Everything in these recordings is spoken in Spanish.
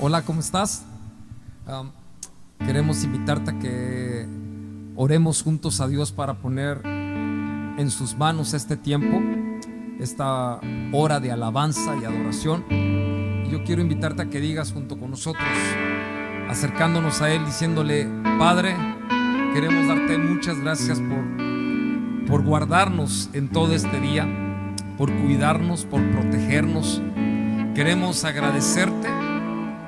Hola, ¿cómo estás? Queremos invitarte a que oremos juntos a Dios para poner en sus manos este tiempo, esta hora de alabanza y adoración. Y yo quiero invitarte a que digas junto con nosotros, acercándonos a Él, diciéndole: Padre, queremos darte muchas gracias por guardarnos en todo este día, por cuidarnos, por protegernos. Queremos agradecerte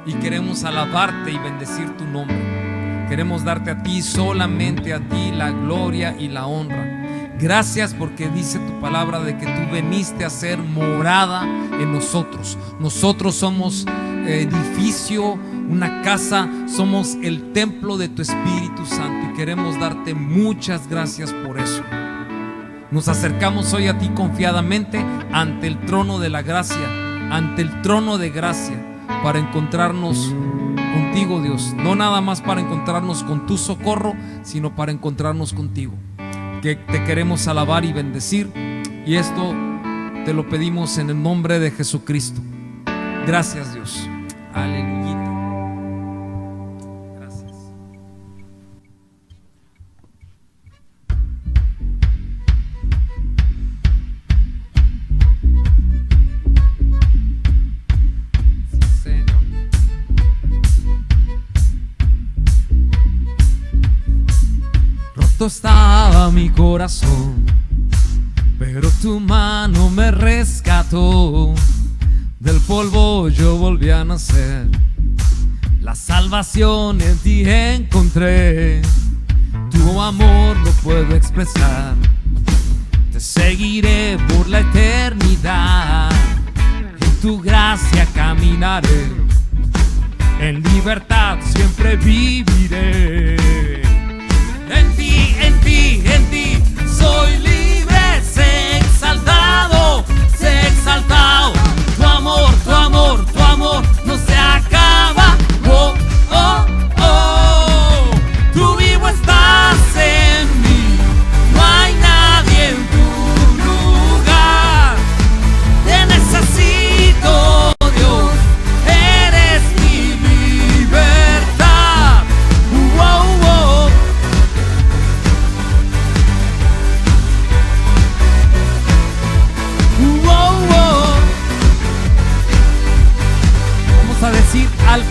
y queremos alabarte y bendecir tu nombre. Queremos darte a ti, solamente a ti, la gloria y la honra. Gracias porque dice tu palabra de que tú viniste a ser morada en nosotros. Nosotros somos edificio, una casa, somos el templo de tu Espíritu Santo y queremos darte muchas gracias por eso. Nos acercamos hoy a ti confiadamente ante el trono de la gracia, ante el trono de gracia, para encontrarnos contigo, Dios. No nada más para encontrarnos con tu socorro, sino para encontrarnos contigo. Que te queremos alabar y bendecir, y esto te lo pedimos en el nombre de Jesucristo. Gracias, Dios. Aleluya. Gracias. Sí, Señor. Roto estaba mi corazón, pero tu mano me rescató. Del polvo yo volví a nacer, la salvación en ti encontré. Tu amor no puedo expresar, te seguiré por la eternidad. En tu gracia caminaré, en libertad siempre viviré. En ti soy libre, sé exaltado, sé exaltado. Tu amor no se acaba. Oh, oh, oh. Tú vivo estás en mí, no hay nadie en tu lugar. Te necesito, Dios, eres mi libertad. Oh, oh. A decir: al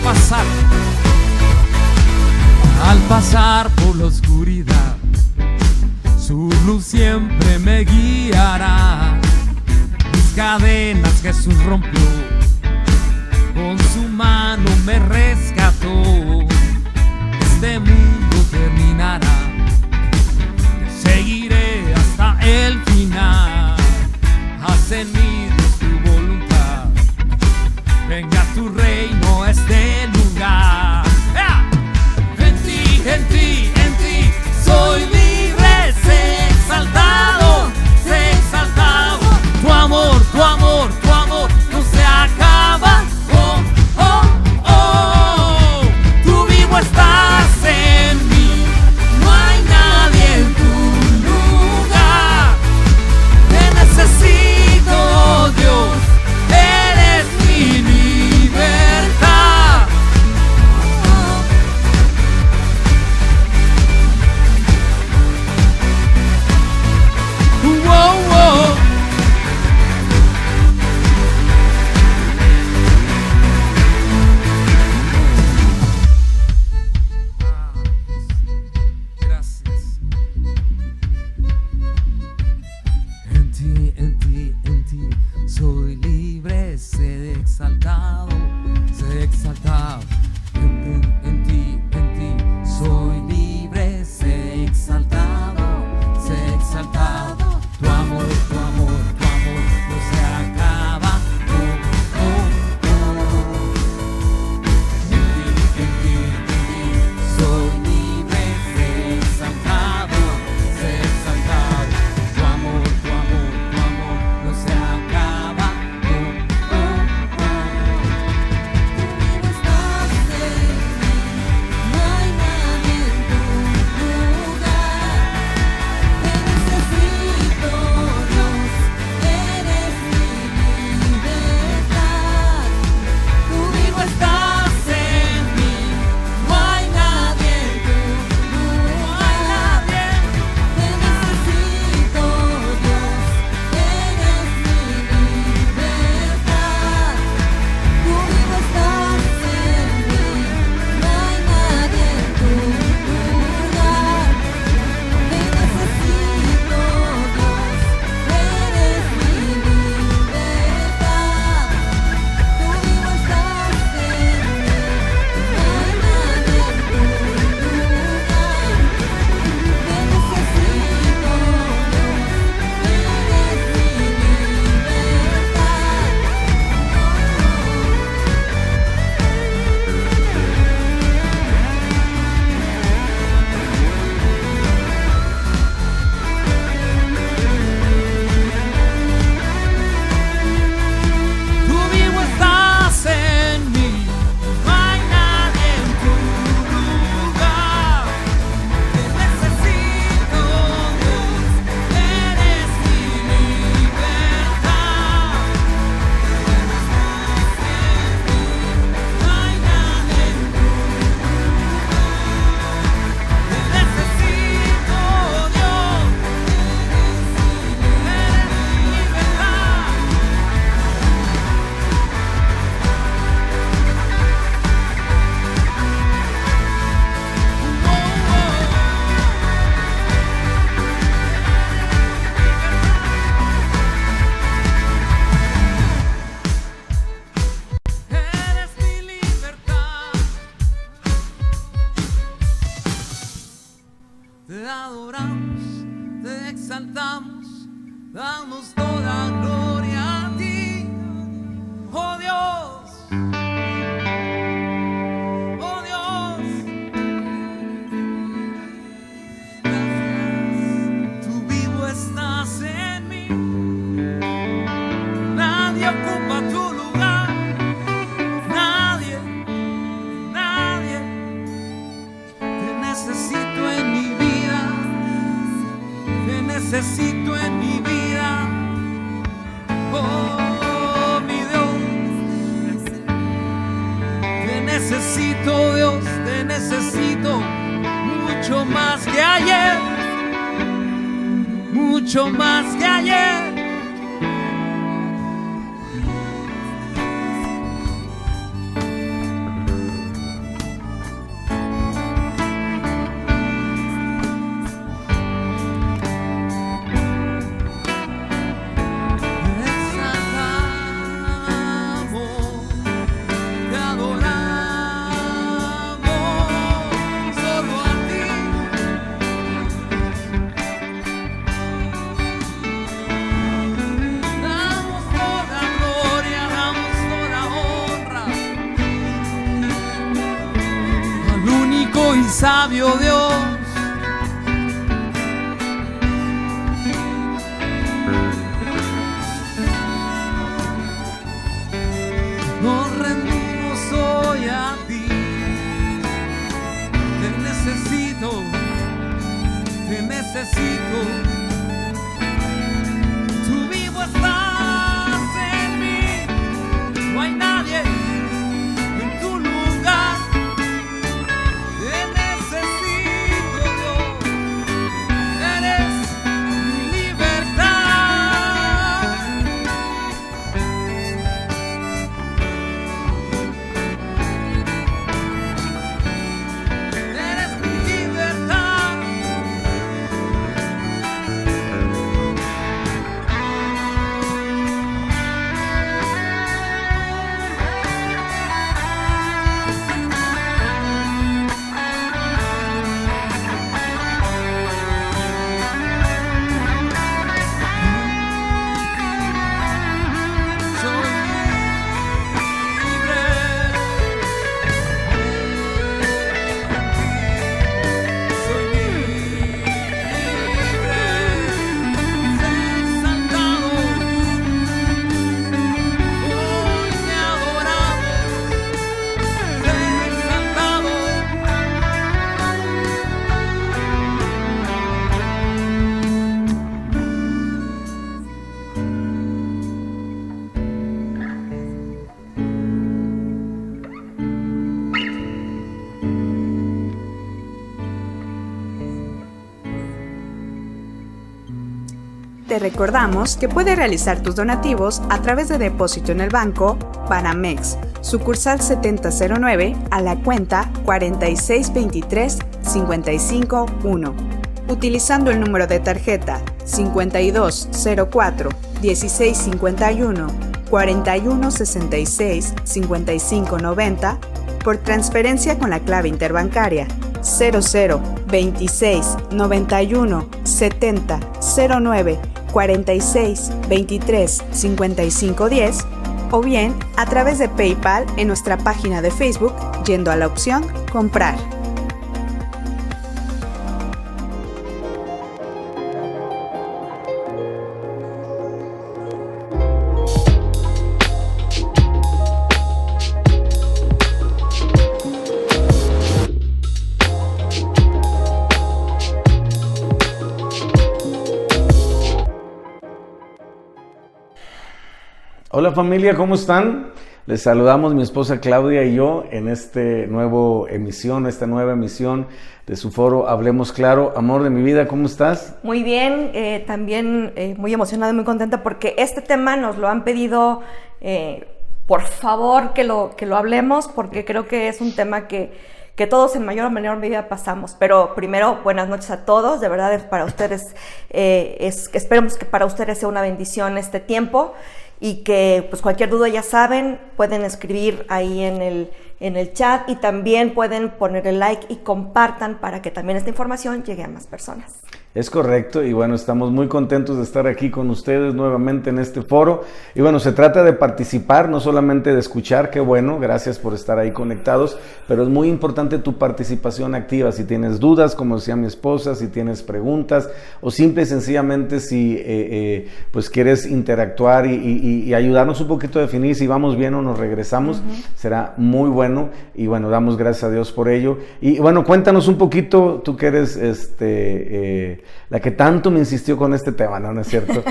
pasar por la oscuridad, su luz siempre me guiará. Mis cadenas Jesús rompió, con su mano me rescató. Este mundo terminará, te seguiré hasta el final. Haz en mí, Dios, tu voluntad, venga tu reino a este lugar. En ti soy libre, sé exaltado, sé exaltado. Tu amor no se acaba. Oh, oh, oh. Tú vivo estás en mí, no hay nadie en tu lugar. Te necesito, exaltamos, damos toda gloria a ti, oh Dios, oh Dios. Gracias, tú vivo estás en mí, nadie ocupa tu lugar, nadie, nadie. Te necesito en mi vida, te necesito en mi vida, oh mi Dios. Te necesito, Dios, te necesito mucho más que ayer, mucho más que ayer. Sabio Dios, nos rendimos hoy a ti. Te necesito, te necesito. Tú vivo estás en mí, no hay nadie en tu lugar. Te recordamos que puedes realizar tus donativos a través de depósito en el banco Banamex, sucursal 7009 a la cuenta 4623551, utilizando el número de tarjeta 5204 1651 4166 5590 por transferencia con la clave interbancaria 00 26 91 70 09 46 23 55 10 o bien a través de PayPal en nuestra página de Facebook yendo a la opción Comprar. Hola familia, ¿cómo están? Les saludamos mi esposa Claudia y yo en esta nueva emisión de su foro Hablemos Claro. Amor de mi vida, ¿cómo estás? Muy bien, también muy emocionada y muy contenta porque este tema nos lo han pedido, por favor que lo hablemos, porque creo que es un tema que todos en mayor o menor medida pasamos. Pero primero, buenas noches a todos, de verdad para ustedes, esperemos que para ustedes sea una bendición este tiempo. Y que pues cualquier duda ya saben, pueden escribir ahí en el chat y también pueden poner el like y compartan para que también esta información llegue a más personas. Es correcto, y bueno, estamos muy contentos de estar aquí con ustedes nuevamente en este foro. Y bueno, se trata de participar, no solamente de escuchar, qué bueno, gracias por estar ahí conectados, pero es muy importante tu participación activa. Si tienes dudas, como decía mi esposa, si tienes preguntas, o simple y sencillamente si pues quieres interactuar y ayudarnos un poquito a definir si vamos bien o nos regresamos, será muy bueno. Y bueno, damos gracias a Dios por ello. Y bueno, cuéntanos un poquito, tú que eres la que tanto me insistió con este tema, ¿no? ¿No es cierto?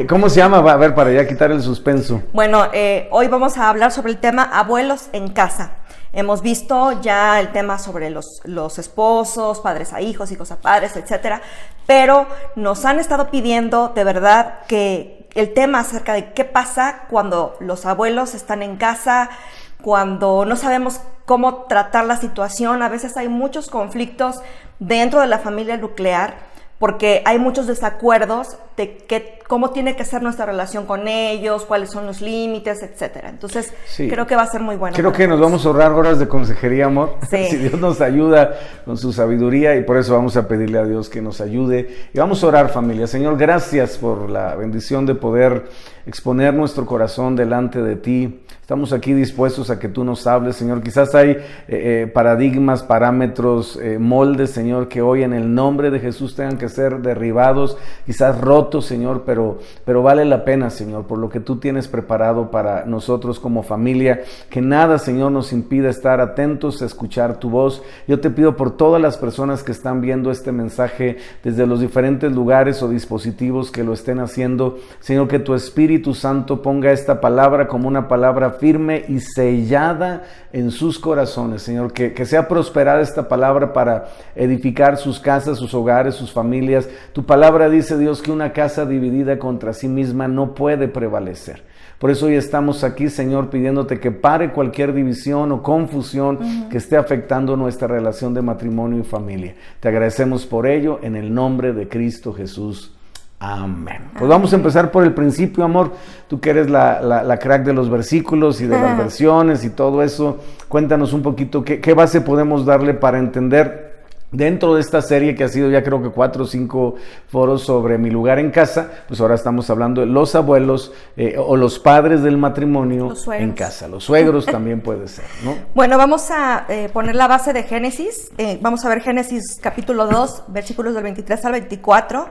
¿Cómo se llama? A ver, para ya quitar el suspenso. Bueno, hoy vamos a hablar sobre el tema abuelos en casa. Hemos visto ya el tema sobre los esposos, padres a hijos, hijos a padres, etcétera, pero nos han estado pidiendo de verdad que el tema acerca de qué pasa cuando los abuelos están en casa, cuando no sabemos cómo tratar la situación. A veces hay muchos conflictos dentro de la familia nuclear, porque hay muchos desacuerdos de cómo tiene que ser nuestra relación con ellos, cuáles son los límites, etcétera. Entonces, sí, creo que va a ser muy bueno. Creo que nos vamos a ahorrar horas de consejería, amor. Sí. Si Dios nos ayuda con su sabiduría, y por eso vamos a pedirle a Dios que nos ayude. Y vamos a orar, familia. Señor, gracias por la bendición de poder exponer nuestro corazón delante de ti. Estamos aquí dispuestos a que tú nos hables, Señor. Quizás hay paradigmas, parámetros, moldes, Señor, que hoy en el nombre de Jesús tengan que ser derribados, quizás rotos, Señor, pero vale la pena, Señor, por lo que tú tienes preparado para nosotros como familia. Que nada, Señor, nos impida estar atentos a escuchar tu voz. Yo te pido por todas las personas que están viendo este mensaje desde los diferentes lugares o dispositivos que lo estén haciendo, Señor, que tu Espíritu Santo ponga esta palabra como una palabra firme y sellada en sus corazones, Señor, que sea prosperada esta palabra para edificar sus casas, sus hogares, sus familias. Tu palabra dice, Dios, que una casa dividida contra sí misma no puede prevalecer. Por eso hoy estamos aquí, Señor, pidiéndote que pare cualquier división o confusión que esté afectando nuestra relación de matrimonio y familia. Te agradecemos por ello en el nombre de Cristo Jesús. Amén. Pues vamos a empezar por el principio, amor. Tú que eres la crack de los versículos y de las versiones y todo eso, cuéntanos un poquito qué base podemos darle para entender dentro de esta serie que ha sido ya creo que 4 o 5 foros sobre mi lugar en casa. Pues ahora estamos hablando de los abuelos o los padres del matrimonio en casa. Los suegros también puede ser, ¿no? Bueno, vamos a poner la base de Génesis. Vamos a ver Génesis capítulo 2, versículos del 23 al 24,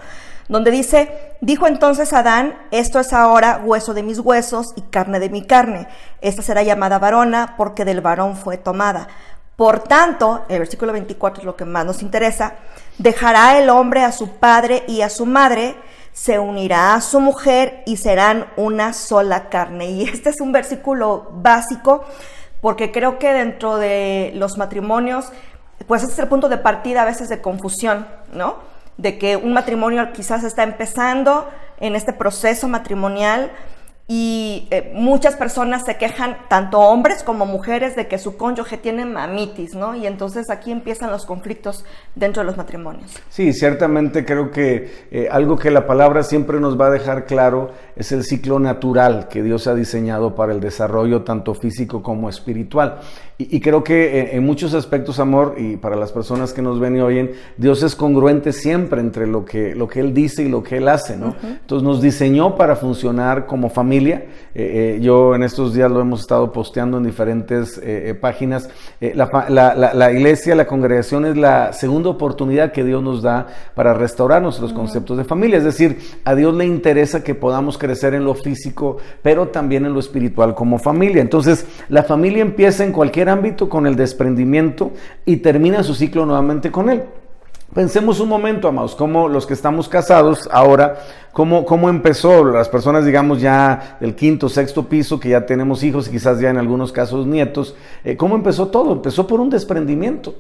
donde dice: dijo entonces Adán, esto es ahora hueso de mis huesos y carne de mi carne. Esta será llamada varona porque del varón fue tomada. Por tanto, el versículo 24 es lo que más nos interesa: dejará el hombre a su padre y a su madre, se unirá a su mujer y serán una sola carne. Y este es un versículo básico porque creo que dentro de los matrimonios, pues este es el punto de partida a veces de confusión, ¿no? De que un matrimonio quizás está empezando en este proceso matrimonial y muchas personas se quejan, tanto hombres como mujeres, de que su cónyuge tiene mamitis, ¿no? Y entonces aquí empiezan los conflictos dentro de los matrimonios. Sí, ciertamente creo que algo que la palabra siempre nos va a dejar claro es el ciclo natural que Dios ha diseñado para el desarrollo tanto físico como espiritual. Y creo que en muchos aspectos, amor, y para las personas que nos ven y oyen, Dios es congruente siempre entre lo que Él dice y lo que Él hace, ¿no? Entonces nos diseñó para funcionar como familia. Yo en estos días lo hemos estado posteando en diferentes páginas. La iglesia, la congregación es la segunda oportunidad que Dios nos da para restaurar nuestros conceptos de familia. Es decir, a Dios le interesa que podamos crecer en lo físico, pero también en lo espiritual como familia. Entonces, la familia empieza en cualquier ámbito con el desprendimiento y termina su ciclo nuevamente con él. Pensemos un momento, amados, como los que estamos casados ahora, cómo empezó las personas, digamos, ya del 5º, 6º piso, que ya tenemos hijos y quizás ya en algunos casos nietos. ¿Cómo empezó todo? Empezó por un desprendimiento.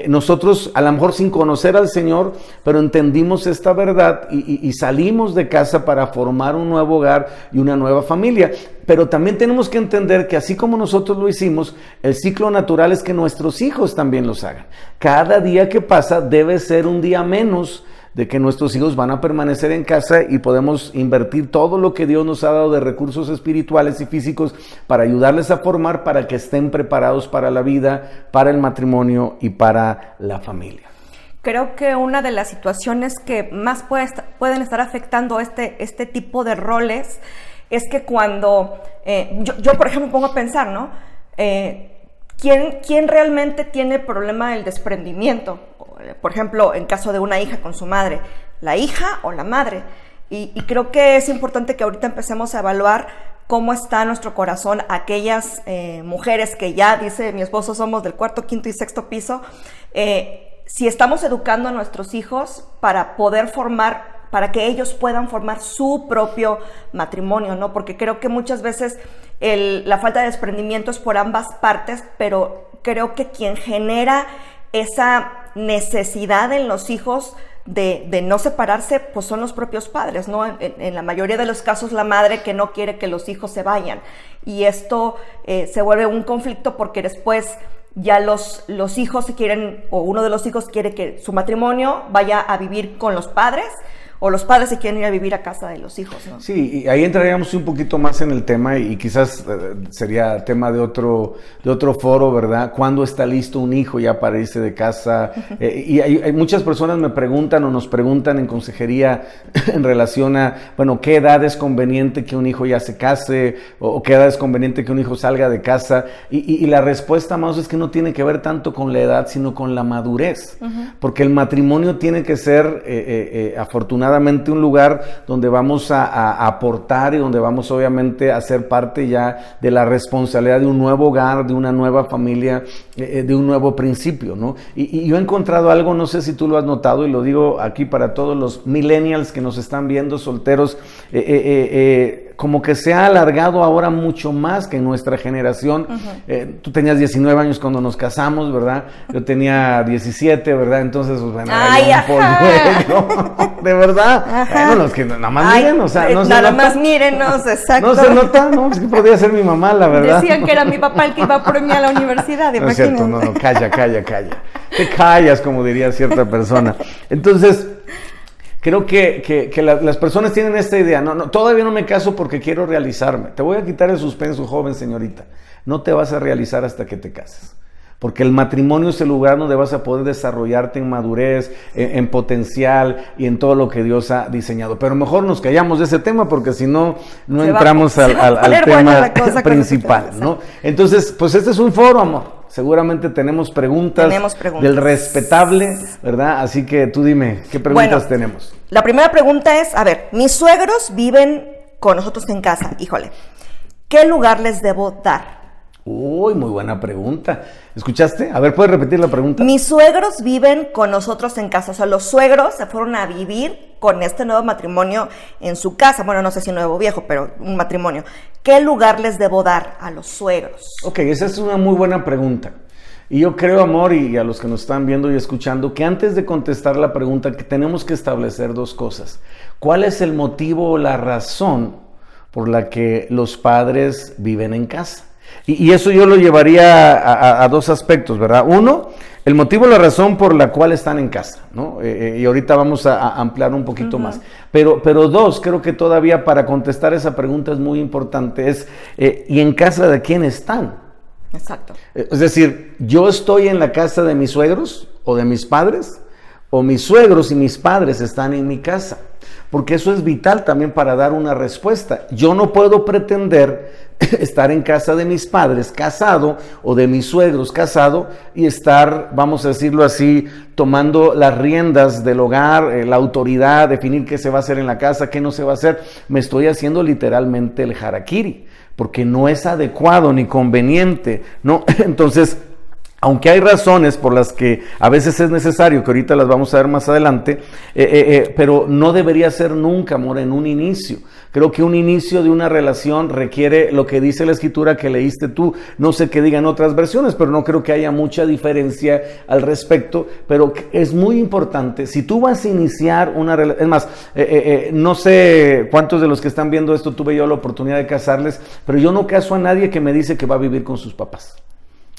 Nosotros, a lo mejor sin conocer al Señor, pero entendimos esta verdad y salimos de casa para formar un nuevo hogar y una nueva familia. Pero también tenemos que entender que así como nosotros lo hicimos, el ciclo natural es que nuestros hijos también los hagan. Cada día que pasa debe ser un día menos de que nuestros hijos van a permanecer en casa y podemos invertir todo lo que Dios nos ha dado de recursos espirituales y físicos para ayudarles a formar, para que estén preparados para la vida, para el matrimonio y para la familia. creo que una de las situaciones que más pueden estar afectando este tipo de roles es que cuando, yo por ejemplo pongo a pensar, ¿no? ¿Quién realmente tiene problema del desprendimiento? Por ejemplo, en caso de una hija con su madre, ¿la hija o la madre? Y creo que es importante que ahorita empecemos a evaluar cómo está nuestro corazón, aquellas mujeres que ya, dice mi esposo, somos del 4., 5. y 6. piso, si estamos educando a nuestros hijos para poder para que ellos puedan formar su propio matrimonio, ¿no? Porque creo que muchas veces la falta de desprendimiento es por ambas partes, pero creo que quien genera esa necesidad en los hijos de no separarse, pues son los propios padres, ¿no? En la mayoría de los casos, la madre que no quiere que los hijos se vayan. Y esto se vuelve un conflicto porque después ya los hijos se quieren, o uno de los hijos quiere que su matrimonio vaya a vivir con los padres, o los padres se quieren ir a vivir a casa de los hijos, ¿no? Sí, y ahí entraríamos un poquito más en el tema y quizás sería tema de otro foro, ¿verdad? ¿Cuándo está listo un hijo ya para irse de casa? Y hay muchas personas me preguntan o nos preguntan en consejería en relación a, bueno, ¿qué edad es conveniente que un hijo ya se case? ¿O qué edad es conveniente que un hijo salga de casa? Y la respuesta más es que no tiene que ver tanto con la edad, sino con la madurez. Porque el matrimonio tiene que ser, afortunadamente, un lugar donde vamos a aportar y donde vamos obviamente a ser parte ya de la responsabilidad de un nuevo hogar, de una nueva familia, de un nuevo principio, ¿no? Y yo he encontrado algo, no sé si tú lo has notado, y lo digo aquí para todos los millennials que nos están viendo, solteros, como que se ha alargado ahora mucho más que en nuestra generación. Tú tenías 19 años cuando nos casamos, ¿verdad? Yo tenía 17, ¿verdad? Entonces, pues, bueno, de verdad. Bueno, los que nada más miren, o sea, no se nada nota. Más mírenos, exacto. No se nota, ¿no? Es que podría ser mi mamá, la verdad. Decían que era mi papá el que iba por mí a la universidad, no es cierto, no, calla. Te callas, como diría cierta persona. Entonces, creo que las personas tienen esta idea. No, todavía no me caso porque quiero realizarme. Te voy a quitar el suspenso, joven señorita. No te vas a realizar hasta que te cases. Porque el matrimonio es el lugar donde vas a poder desarrollarte en madurez, en potencial y en todo lo que Dios ha diseñado. Pero mejor nos callamos de ese tema porque si no, no entramos al tema principal, ¿no? Entonces, pues este es un foro, amor. Seguramente tenemos preguntas del respetable, ¿verdad? Así que tú dime, ¿qué preguntas tenemos? La primera pregunta es, a ver, mis suegros viven con nosotros en casa, híjole, ¿qué lugar les debo dar? Uy, muy buena pregunta. ¿Escuchaste? A ver, ¿puedes repetir la pregunta? Mis suegros viven con nosotros en casa. O sea, los suegros se fueron a vivir con este nuevo matrimonio en su casa. Bueno, no sé si nuevo o viejo, pero un matrimonio. ¿Qué lugar les debo dar a los suegros? Ok, esa es una muy buena pregunta. Y yo creo, amor, y a los que nos están viendo y escuchando, que antes de contestar la pregunta, que tenemos que establecer dos cosas. ¿Cuál es el motivo o la razón por la que los padres viven en casa? Y eso yo lo llevaría a dos aspectos, ¿verdad? Uno, el motivo, la razón por la cual están en casa, ¿no? Y ahorita vamos a ampliar un poquito más. Pero dos, creo que todavía para contestar esa pregunta es muy importante, ¿y en casa de quién están? Exacto. Es decir, ¿yo estoy en la casa de mis suegros o de mis padres? ¿O mis suegros y mis padres están en mi casa? Porque eso es vital también para dar una respuesta. Yo no puedo pretender estar en casa de mis padres casado o de mis suegros casado y estar, vamos a decirlo así, tomando las riendas del hogar, la autoridad, definir qué se va a hacer en la casa, qué no se va a hacer. Me estoy haciendo literalmente el harakiri, porque no es adecuado ni conveniente, ¿no? Entonces, aunque hay razones por las que a veces es necesario, que ahorita las vamos a ver más adelante, pero no debería ser nunca, amor, en un inicio. Creo que un inicio de una relación requiere lo que dice la escritura que leíste tú. No sé qué digan otras versiones, pero no creo que haya mucha diferencia al respecto. Pero es muy importante, si tú vas a iniciar una relación, es más, no sé cuántos de los que están viendo esto tuve yo la oportunidad de casarles, pero yo no caso a nadie que me dice que va a vivir con sus papás.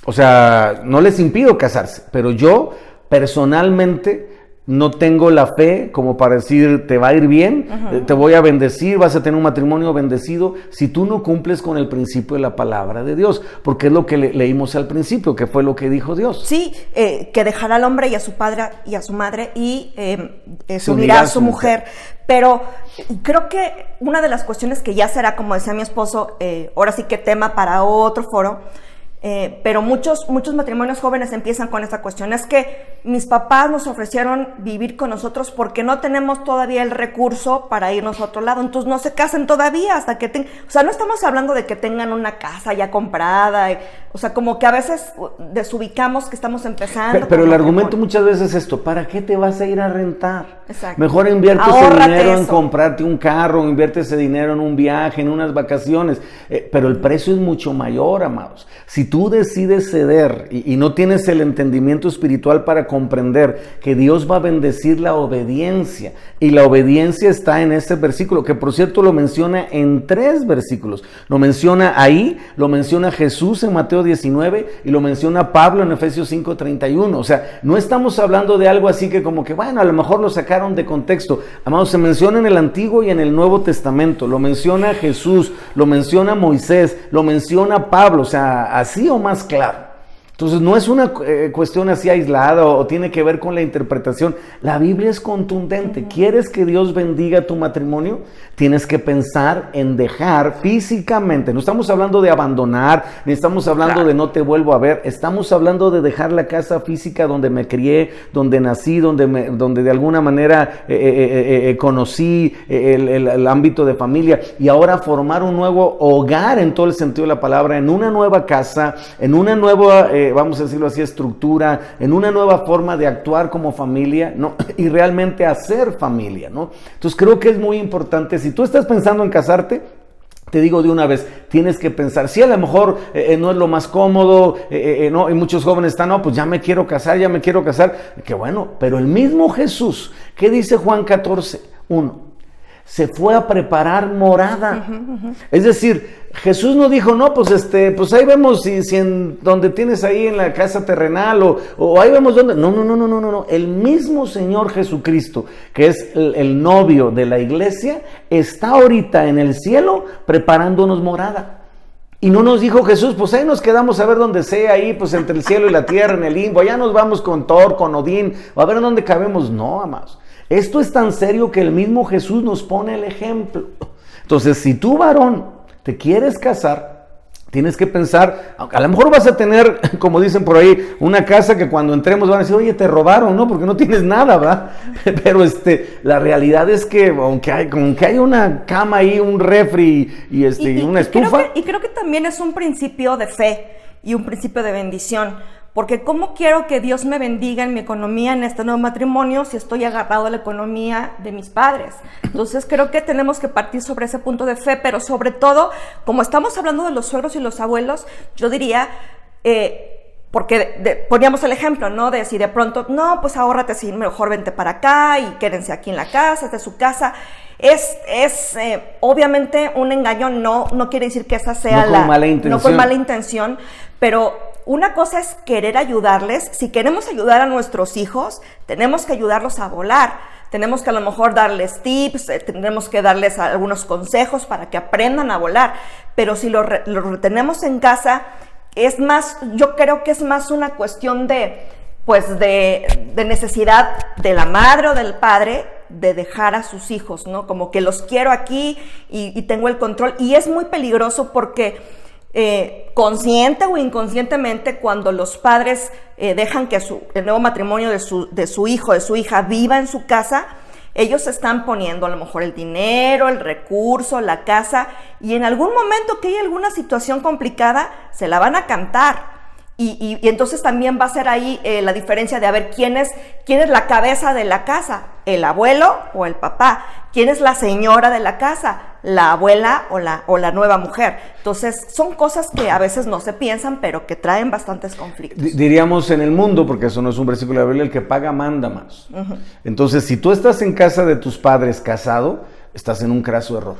O sea, no les impido casarse, pero yo personalmente no tengo la fe como para decir te va a ir bien, te voy a bendecir, vas a tener un matrimonio bendecido, si tú no cumples con el principio de la palabra de Dios, porque es lo que leímos al principio, que fue lo que dijo Dios. Sí, que dejará al hombre y a su padre y a su madre y se unirá a su mujer. Pero creo que una de las cuestiones que ya será, como decía mi esposo, ahora sí que tema para otro foro, pero muchos matrimonios jóvenes empiezan con esta cuestión. Es que mis papás nos ofrecieron vivir con nosotros porque no tenemos todavía el recurso para irnos a otro lado. Entonces no se casen todavía hasta que tengan... O sea, no estamos hablando de que tengan una casa ya comprada. O sea, como que a veces desubicamos que estamos empezando. Pero el argumento muchas veces es esto: ¿para qué te vas a ir a rentar? Exacto. Mejor invierte ese dinero en comprarte un carro, invierte ese dinero en un viaje, en unas vacaciones. Pero el precio es mucho mayor, amados. Si tú decides ceder y no tienes el entendimiento espiritual para comprender que Dios va a bendecir la obediencia, y la obediencia está en este versículo, que por cierto lo menciona en 3 versículos. Lo menciona ahí, lo menciona Jesús en Mateo 19 y lo menciona Pablo en Efesios 5:31. O sea, no estamos hablando de algo así que como que, bueno, a lo mejor lo sacaron de contexto. Amados, se menciona en el Antiguo y en el Nuevo Testamento. Lo menciona Jesús, lo menciona Moisés, lo menciona Pablo. O sea, así o más claro. Entonces no es una cuestión así aislada o tiene que ver con la interpretación. La Biblia es contundente. ¿Quieres que Dios bendiga tu matrimonio? Tienes que pensar en dejar físicamente. No estamos hablando de abandonar, ni estamos hablando de no te vuelvo a ver. Estamos hablando de dejar la casa física donde me crié, donde nací, donde de alguna manera conocí el ámbito de familia, y ahora formar un nuevo hogar en todo el sentido de la palabra, en una nueva casa, en una nueva... vamos a decirlo así, estructura, en una nueva forma de actuar como familia, ¿no? Y realmente hacer familia, ¿no? Entonces creo que es muy importante, si tú estás pensando en casarte, te digo de una vez, tienes que pensar, si a lo mejor no es lo más cómodo, no, y muchos jóvenes están, no, pues ya me quiero casar, que bueno, pero el mismo Jesús, ¿qué dice Juan 14:1? Se fue a preparar morada. Es decir, Jesús no dijo, no, pues ahí vemos si en donde tienes ahí en la casa terrenal o ahí vemos dónde. No. El mismo Señor Jesucristo, que es el novio de la iglesia, está ahorita en el cielo preparándonos morada. Y no nos dijo Jesús, pues ahí nos quedamos a ver dónde sea, ahí pues entre el cielo y la tierra, en el limbo, allá nos vamos con Thor, con Odín, o a ver dónde cabemos. No, amados. Esto es tan serio que el mismo Jesús nos pone el ejemplo. Entonces, si tú, varón, te quieres casar, tienes que pensar, a lo mejor vas a tener, como dicen por ahí, una casa que cuando entremos van a decir, oye, te robaron, ¿no? Porque no tienes nada, ¿verdad? Pero la realidad es que aunque hay una cama ahí, un refri y una estufa. Creo que también es un principio de fe y un principio de bendición. Porque ¿cómo quiero que Dios me bendiga en mi economía en este nuevo matrimonio si estoy agarrado a la economía de mis padres? Entonces creo que tenemos que partir sobre ese punto de fe, pero sobre todo, como estamos hablando de los suegros y los abuelos, yo diría, porque poníamos el ejemplo, ¿no? De si de pronto, no, pues ahórrate, si mejor vente para acá y quédense aquí en la casa, esta es su casa. Es obviamente un engaño, no quiere decir que esa sea no con mala intención, pero una cosa es querer ayudarles. Si queremos ayudar a nuestros hijos, tenemos que ayudarlos a volar. Tenemos que a lo mejor darles tips, tenemos que darles algunos consejos para que aprendan a volar. Pero si lo retenemos en casa, es más, yo creo que es más una cuestión de necesidad de la madre o del padre de dejar a sus hijos, ¿no? Como que los quiero aquí y tengo el control. Y es muy peligroso porque consciente o inconscientemente, cuando los padres dejan que el nuevo matrimonio de su hijo, de su hija viva en su casa, ellos están poniendo a lo mejor el dinero, el recurso, la casa, y en algún momento que hay alguna situación complicada, se la van a cantar. Y entonces también va a ser ahí la diferencia de a ver quién es la cabeza de la casa, el abuelo o el papá. ¿Quién es la señora de la casa? La abuela o la nueva mujer. Entonces son cosas que a veces no se piensan, pero que traen bastantes conflictos. Diríamos en el mundo, porque eso no es un versículo de la Biblia, el que paga manda más. Entonces, si tú estás en casa de tus padres casado, estás en un craso error.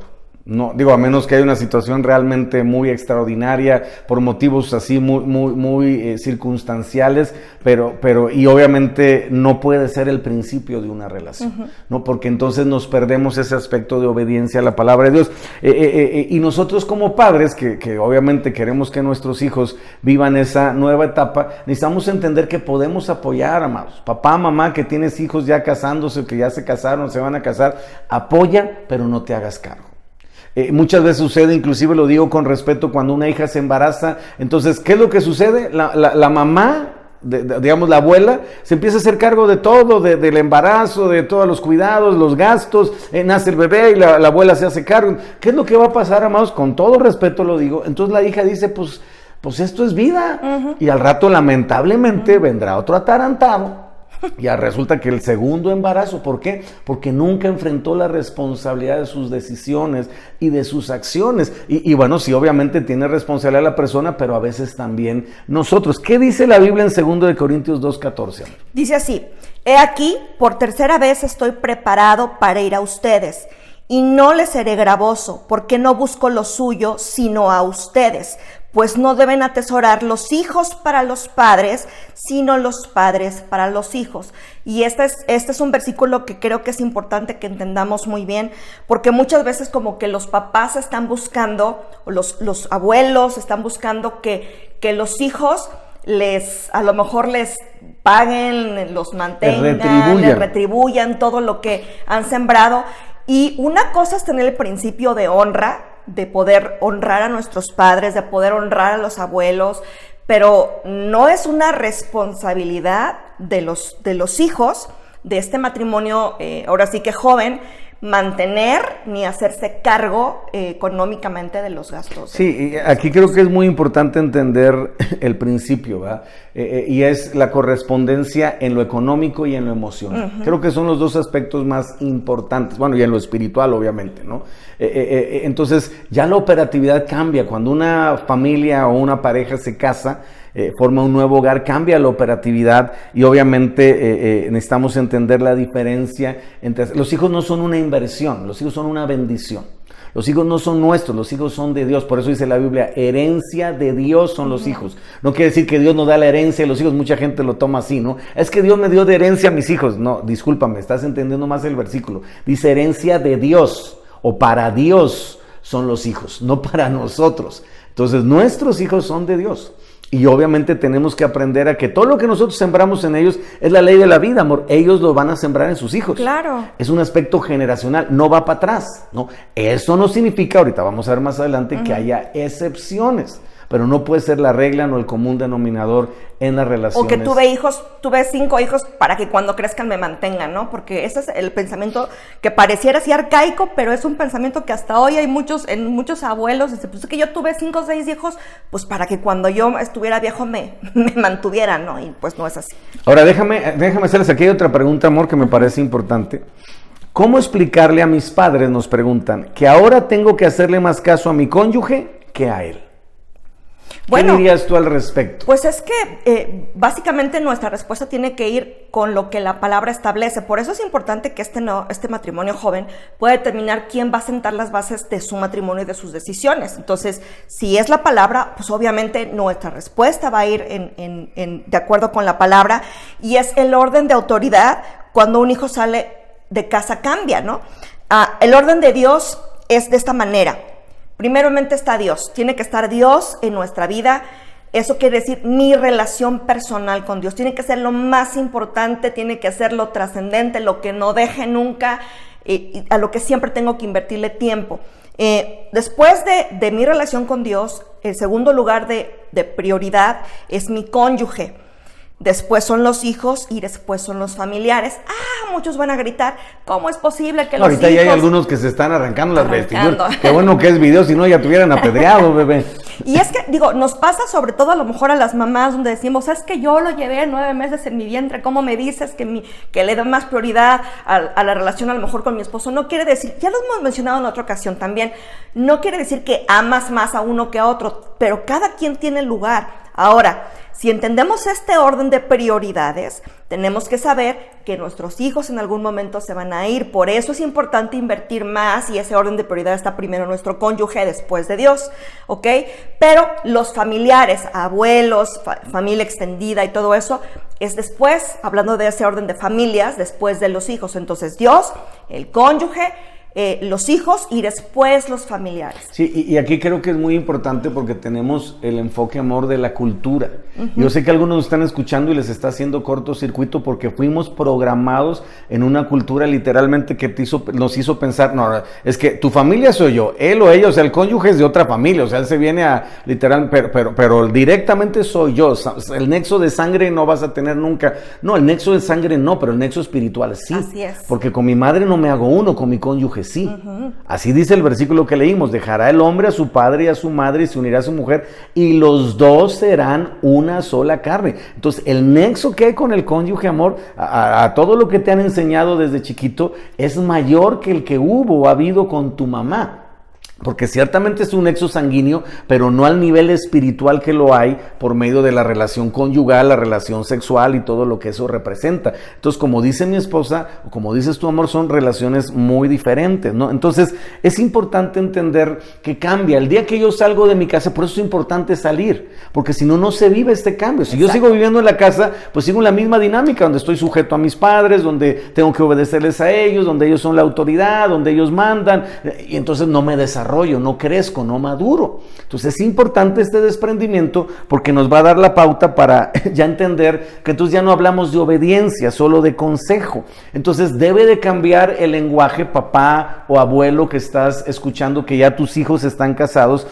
No, digo, a menos que haya una situación realmente muy extraordinaria, por motivos así muy circunstanciales, pero y obviamente no puede ser el principio de una relación, ¿no? Porque entonces nos perdemos ese aspecto de obediencia a la palabra de Dios. Y nosotros como padres, que obviamente queremos que nuestros hijos vivan esa nueva etapa, necesitamos entender que podemos apoyar, amados. Papá, mamá, que tienes hijos ya casándose, que ya se casaron, se van a casar, apoya, pero no te hagas cargo. Muchas veces sucede, inclusive lo digo con respeto, cuando una hija se embaraza. Entonces, ¿qué es lo que sucede? La mamá, digamos la abuela, se empieza a hacer cargo de todo, del embarazo, de todos los cuidados, los gastos, nace el bebé y la abuela se hace cargo. ¿Qué es lo que va a pasar, amados? Con todo respeto lo digo. Entonces la hija dice, pues esto es vida. Y al rato, lamentablemente, vendrá otro atarantado. Ya resulta que el segundo embarazo, ¿por qué? Porque nunca enfrentó la responsabilidad de sus decisiones y de sus acciones. Y bueno, sí, obviamente tiene responsabilidad la persona, pero a veces también nosotros. ¿Qué dice la Biblia en 2 Corintios 2:14? Dice así: he aquí, por tercera vez estoy preparado para ir a ustedes, y no les seré gravoso, porque no busco lo suyo, sino a ustedes. Pues no deben atesorar los hijos para los padres, sino los padres para los hijos. Y este es un versículo que creo que es importante que entendamos muy bien, porque muchas veces como que los papás están buscando, o los abuelos están buscando que los hijos a lo mejor les paguen, los mantengan, les retribuyan todo lo que han sembrado. Y una cosa es tener el principio de honra, de poder honrar a nuestros padres, de poder honrar a los abuelos, pero no es una responsabilidad de los hijos de este matrimonio, ahora sí que joven, mantener ni hacerse cargo económicamente de los gastos. Sí, aquí creo que es muy importante entender el principio, ¿verdad? Y es la correspondencia en lo económico y en lo emocional. Creo que son los dos aspectos más importantes, bueno, y en lo espiritual, obviamente, ¿no? Entonces, ya la operatividad cambia. Cuando una familia o una pareja se casa, forma un nuevo hogar, cambia la operatividad y obviamente necesitamos entender la diferencia entre... Los hijos no son una inversión, los hijos son una bendición. Los hijos no son nuestros, los hijos son de Dios. Por eso dice la Biblia, herencia de Dios son los hijos. No quiere decir que Dios nos da la herencia a los hijos. Mucha gente lo toma así, ¿no? Es que Dios me dio de herencia a mis hijos. No, discúlpame, estás entendiendo más el versículo. Dice herencia de Dios o para Dios son los hijos, no para nosotros. Entonces nuestros hijos son de Dios. Y obviamente tenemos que aprender a que todo lo que nosotros sembramos en ellos es la ley de la vida, amor. Ellos lo van a sembrar en sus hijos. Claro. Es un aspecto generacional, no va para atrás, ¿no? Eso no significa, ahorita vamos a ver más adelante, que haya excepciones. Pero no puede ser la regla no el común denominador en las relaciones. O que tuve 5 hijos para que cuando crezcan me mantengan, ¿no? Porque ese es el pensamiento que pareciera así arcaico, pero es un pensamiento que hasta hoy hay en muchos abuelos. Dice, pues es que yo tuve 5 o 6 hijos, pues para que cuando yo estuviera viejo me mantuvieran, ¿no? Y pues no es así. Ahora, déjame hacerles aquí otra pregunta, amor, que me parece importante. ¿Cómo explicarle a mis padres, nos preguntan, que ahora tengo que hacerle más caso a mi cónyuge que a él? ¿Qué dirías tú al respecto? Pues es que básicamente nuestra respuesta tiene que ir con lo que la palabra establece. Por eso es importante que este matrimonio joven pueda determinar quién va a sentar las bases de su matrimonio y de sus decisiones. Entonces, si es la palabra, pues obviamente nuestra respuesta va a ir de acuerdo con la palabra, y es el orden de autoridad. Cuando un hijo sale de casa cambia, ¿no? El orden de Dios es de esta manera. Primeramente está Dios, tiene que estar Dios en nuestra vida. Eso quiere decir mi relación personal con Dios. Tiene que ser lo más importante, tiene que ser lo trascendente, lo que no deje nunca, a lo que siempre tengo que invertirle tiempo. Después de mi relación con Dios, el segundo lugar de prioridad es mi cónyuge. Después son los hijos y después son los familiares. Muchos van a gritar, ¿cómo es posible que ahorita ya hay algunos que se están arrancando las vestiduras? Qué bueno que es video, si no ya te hubieran apedreado, bebé. Y es que, digo, nos pasa sobre todo a lo mejor a las mamás donde decimos, es que yo lo llevé 9 meses en mi vientre, ¿cómo me dices que le doy más prioridad a la relación a lo mejor con mi esposo? No quiere decir, ya lo hemos mencionado en otra ocasión también, no quiere decir que amas más a uno que a otro, pero cada quien tiene lugar. Ahora, si entendemos este orden de prioridades, tenemos que saber que nuestros hijos en algún momento se van a ir. Por eso es importante invertir más y ese orden de prioridades está primero nuestro cónyuge, después de Dios, ¿ok? Pero los familiares, abuelos, familia extendida y todo eso, es después, hablando de ese orden de familias, después de los hijos. Entonces Dios, el cónyuge, los hijos y después los familiares. Sí, y aquí creo que es muy importante porque tenemos el enfoque, amor, de la cultura. Yo sé que algunos nos están escuchando y les está haciendo cortocircuito porque fuimos programados en una cultura literalmente que nos hizo pensar, no, es que tu familia soy yo, él o ella, o sea, el cónyuge es de otra familia, o sea, él se viene a literal, pero directamente soy yo, el nexo de sangre no vas a tener nunca. No, el nexo de sangre no, pero el nexo espiritual sí. Así es. Porque con mi madre no me hago uno, con mi cónyuge sí. Así dice el versículo que leímos, dejará el hombre a su padre y a su madre y se unirá a su mujer y los dos serán una sola carne. Entonces el nexo que hay con el cónyuge, amor, a todo lo que te han enseñado desde chiquito es mayor que el que hubo o ha habido con tu mamá. Porque ciertamente es un nexo sanguíneo, pero no al nivel espiritual que lo hay por medio de la relación conyugal, la relación sexual y todo lo que eso representa. Entonces, como dice mi esposa, o como dices tu amor, son relaciones muy diferentes, ¿no? Entonces, es importante entender que cambia. El día que yo salgo de mi casa, por eso es importante salir, porque si no, no se vive este cambio. Si yo sigo viviendo en la casa, pues sigo en la misma dinámica, donde estoy sujeto a mis padres, donde tengo que obedecerles a ellos, donde ellos son la autoridad, donde ellos mandan, y entonces no me desarrollo, no crezco, no maduro. Entonces es importante este desprendimiento porque nos va a dar la pauta para ya entender que entonces ya no hablamos de obediencia, solo de consejo. Entonces debe de cambiar el lenguaje, papá o abuelo que estás escuchando, que ya tus hijos están casados.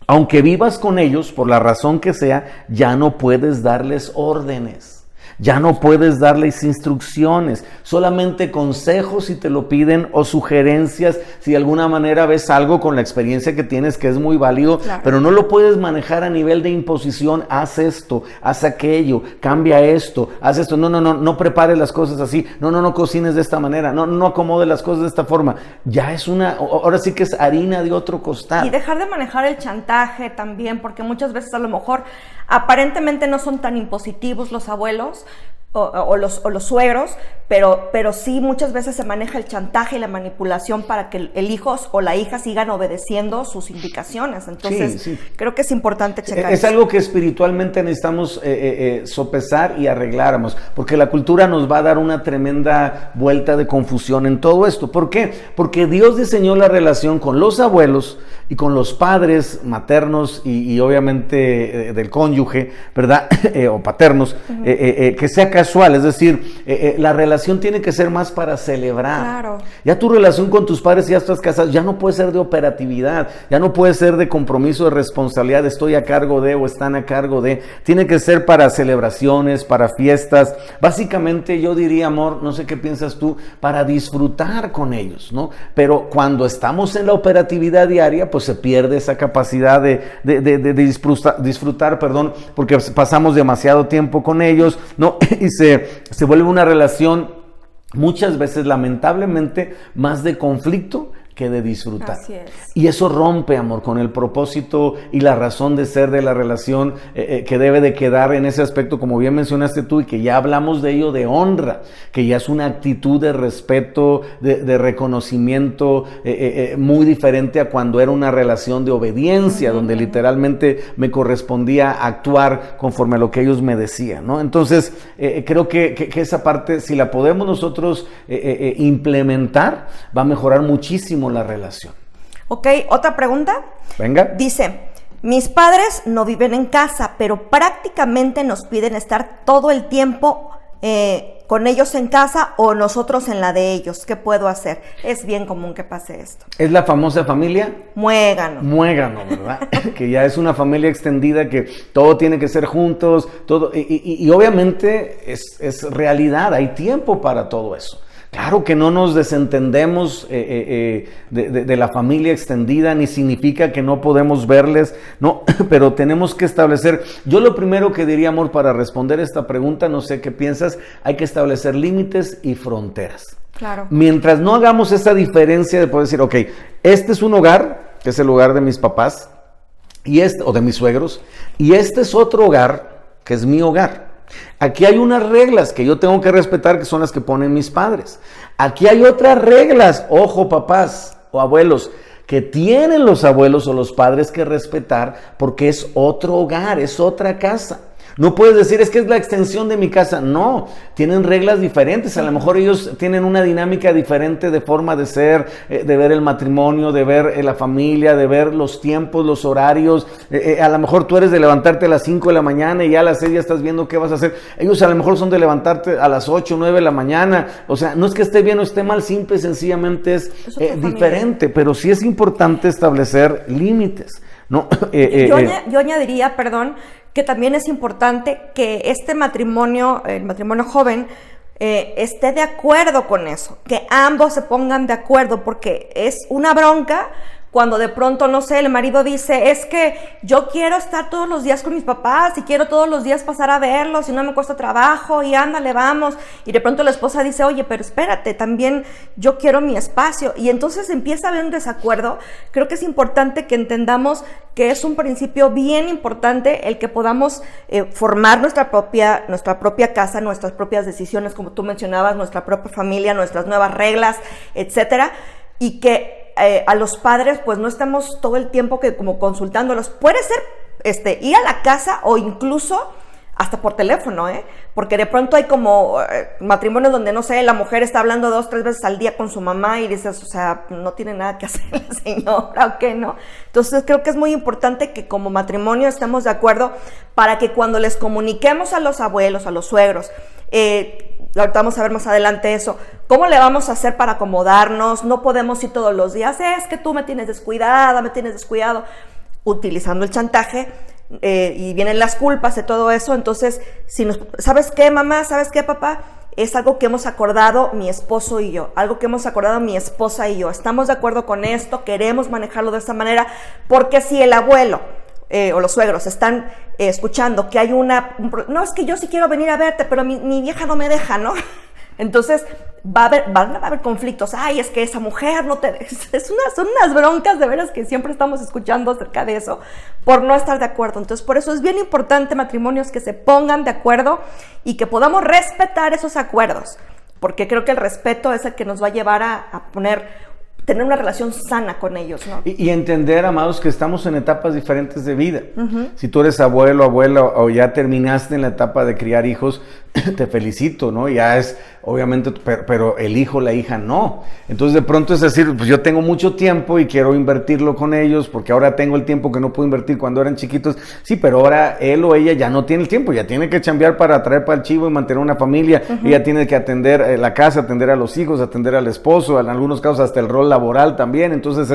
Aunque vivas con ellos, por la razón que sea, ya no puedes darles órdenes. Ya no puedes darles instrucciones, solamente consejos si te lo piden o sugerencias si de alguna manera ves algo con la experiencia que tienes que es muy válido, claro. Pero no lo puedes manejar a nivel de imposición, haz esto, haz aquello, cambia esto, haz esto, no prepares las cosas así, no cocines de esta manera, no acomodes las cosas de esta forma. Ya es ahora sí que es harina de otro costal. Y dejar de manejar el chantaje también, porque muchas veces a lo mejor aparentemente no son tan impositivos los abuelos o los suegros, pero sí muchas veces se maneja el chantaje y la manipulación para que el hijo o la hija sigan obedeciendo sus indicaciones. Entonces, sí. Creo que es importante checar. Es algo que espiritualmente necesitamos sopesar y arregláramos, porque la cultura nos va a dar una tremenda vuelta de confusión en todo esto. ¿Por qué? Porque Dios diseñó la relación con los abuelos y con los padres maternos y obviamente del cónyuge, ¿verdad? O paternos, que sea casual, es decir, la relación tiene que ser más para celebrar. Claro. Ya tu relación con tus padres, ya estás casado, ya no puede ser de operatividad, ya no puede ser de compromiso, de responsabilidad, estoy a cargo de o están a cargo de, tiene que ser para celebraciones, para fiestas, básicamente yo diría, amor, no sé qué piensas tú, para disfrutar con ellos, ¿no? Pero cuando estamos en la operatividad diaria, pues se pierde esa capacidad de disfrutar, porque pasamos demasiado tiempo con ellos, ¿no? Y se vuelve una relación muchas veces, lamentablemente, más de conflicto que de disfrutar. Así es. Y eso rompe, amor, con el propósito y la razón de ser de la relación que debe de quedar en ese aspecto, como bien mencionaste tú, y que ya hablamos de ello, de honra, que ya es una actitud de respeto, de reconocimiento muy diferente a cuando era una relación de obediencia, donde literalmente me correspondía actuar conforme a lo que ellos me decían, ¿no? Entonces, creo que esa parte, si la podemos nosotros implementar, va a mejorar muchísimo la relación. Ok, otra pregunta. Venga. Dice, mis padres no viven en casa, pero prácticamente nos piden estar todo el tiempo con ellos en casa o nosotros en la de ellos. ¿Qué puedo hacer? Es bien común que pase esto. ¿Es la famosa familia? Muégano. Muégano, ¿verdad? Que ya es una familia extendida, que todo tiene que ser juntos, todo, y obviamente es realidad, hay tiempo para todo eso. Claro que no nos desentendemos de la familia extendida, ni significa que no podemos verles, no, pero tenemos que establecer, yo lo primero que diría, amor, para responder esta pregunta, no sé qué piensas, hay que establecer límites y fronteras. Claro. Mientras no hagamos esa diferencia de poder decir, ok, este es un hogar, que es el hogar de mis papás, o de mis suegros, y este es otro hogar, que es mi hogar. Aquí hay unas reglas que yo tengo que respetar, que son las que ponen mis padres. Aquí hay otras reglas, ojo, papás o abuelos, que tienen los abuelos o los padres que respetar, porque es otro hogar, es otra casa. No puedes decir, es que es la extensión de mi casa. No, tienen reglas diferentes. A lo mejor ellos tienen una dinámica diferente de forma de ser, de ver el matrimonio, de ver la familia, de ver los tiempos, los horarios. A lo mejor tú eres de levantarte a las 5 de la mañana y ya a las 6 ya estás viendo qué vas a hacer. Ellos a lo mejor son de levantarte a las 8 o 9 de la mañana. O sea, no es que esté bien o esté mal, simple y sencillamente es diferente. Pero sí es importante establecer límites, ¿no? Yo añadiría, perdón, que también es importante que este matrimonio, el matrimonio joven, esté de acuerdo con eso, que ambos se pongan de acuerdo, porque es una bronca cuando de pronto, no sé, el marido dice, es que yo quiero estar todos los días con mis papás y quiero todos los días pasar a verlos y no me cuesta trabajo y ándale, vamos. Y de pronto la esposa dice, oye, pero espérate, también yo quiero mi espacio. Y entonces empieza a haber un desacuerdo. Creo que es importante que entendamos que es un principio bien importante el que podamos formar nuestra propia casa, nuestras propias decisiones, como tú mencionabas, nuestra propia familia, nuestras nuevas reglas, etcétera, y que a los padres pues no estemos todo el tiempo que como consultándolos. Puede ser ir a la casa o incluso hasta por teléfono, porque de pronto hay como matrimonios donde, no sé, la mujer está hablando 2 o 3 veces al día con su mamá y dices, o sea, no tiene nada que hacer la señora, ¿o qué no? Entonces creo que es muy importante que como matrimonio estemos de acuerdo para que cuando les comuniquemos a los abuelos, a los suegros, ahorita vamos a ver más adelante eso, ¿cómo le vamos a hacer para acomodarnos? No podemos ir todos los días, es que tú me tienes descuidada, me tienes descuidado, utilizando el chantaje, y vienen las culpas de todo eso. Entonces, ¿sabes qué, mamá? ¿Sabes qué, papá? Es algo que hemos acordado mi esposo y yo, algo que hemos acordado mi esposa y yo, estamos de acuerdo con esto, queremos manejarlo de esta manera, porque si el abuelo o los suegros están escuchando que hay no, es que yo sí quiero venir a verte, pero mi vieja no me deja, ¿no? Entonces van a haber conflictos. Ay, es que esa mujer no te deja. Son unas broncas de veras que siempre estamos escuchando acerca de eso por no estar de acuerdo. Entonces por eso es bien importante, matrimonios, que se pongan de acuerdo y que podamos respetar esos acuerdos, porque creo que el respeto es el que nos va a llevar a tener una relación sana con ellos, ¿no? Y entender, amados, que estamos en etapas diferentes de vida. Uh-huh. Si tú eres abuelo, abuela, o ya terminaste en la etapa de criar hijos, te felicito, ¿no? Ya es, obviamente, pero el hijo, la hija, no. Entonces, de pronto es decir, pues yo tengo mucho tiempo y quiero invertirlo con ellos, porque ahora tengo el tiempo que no pude invertir cuando eran chiquitos. Sí, pero ahora él o ella ya no tiene el tiempo, ya tiene que chambear para traer para el chivo y mantener una familia. Uh-huh. Ella tiene que atender la casa, atender a los hijos, atender al esposo, en algunos casos hasta el rol laboral también. Entonces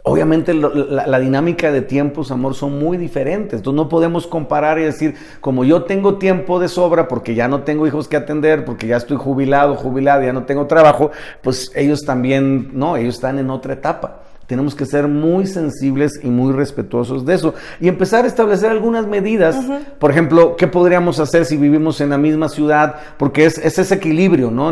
obviamente la dinámica de tiempos, amor, son muy diferentes. Entonces no podemos comparar y decir, como yo tengo tiempo de sobra porque ya no tengo hijos que atender, porque ya estoy jubilado, ya no tengo trabajo, pues ellos también, no, ellos están en otra etapa. Tenemos que ser muy sensibles y muy respetuosos de eso y empezar a establecer algunas medidas. Uh-huh. Por ejemplo, ¿qué podríamos hacer si vivimos en la misma ciudad? Porque es ese equilibrio, ¿no?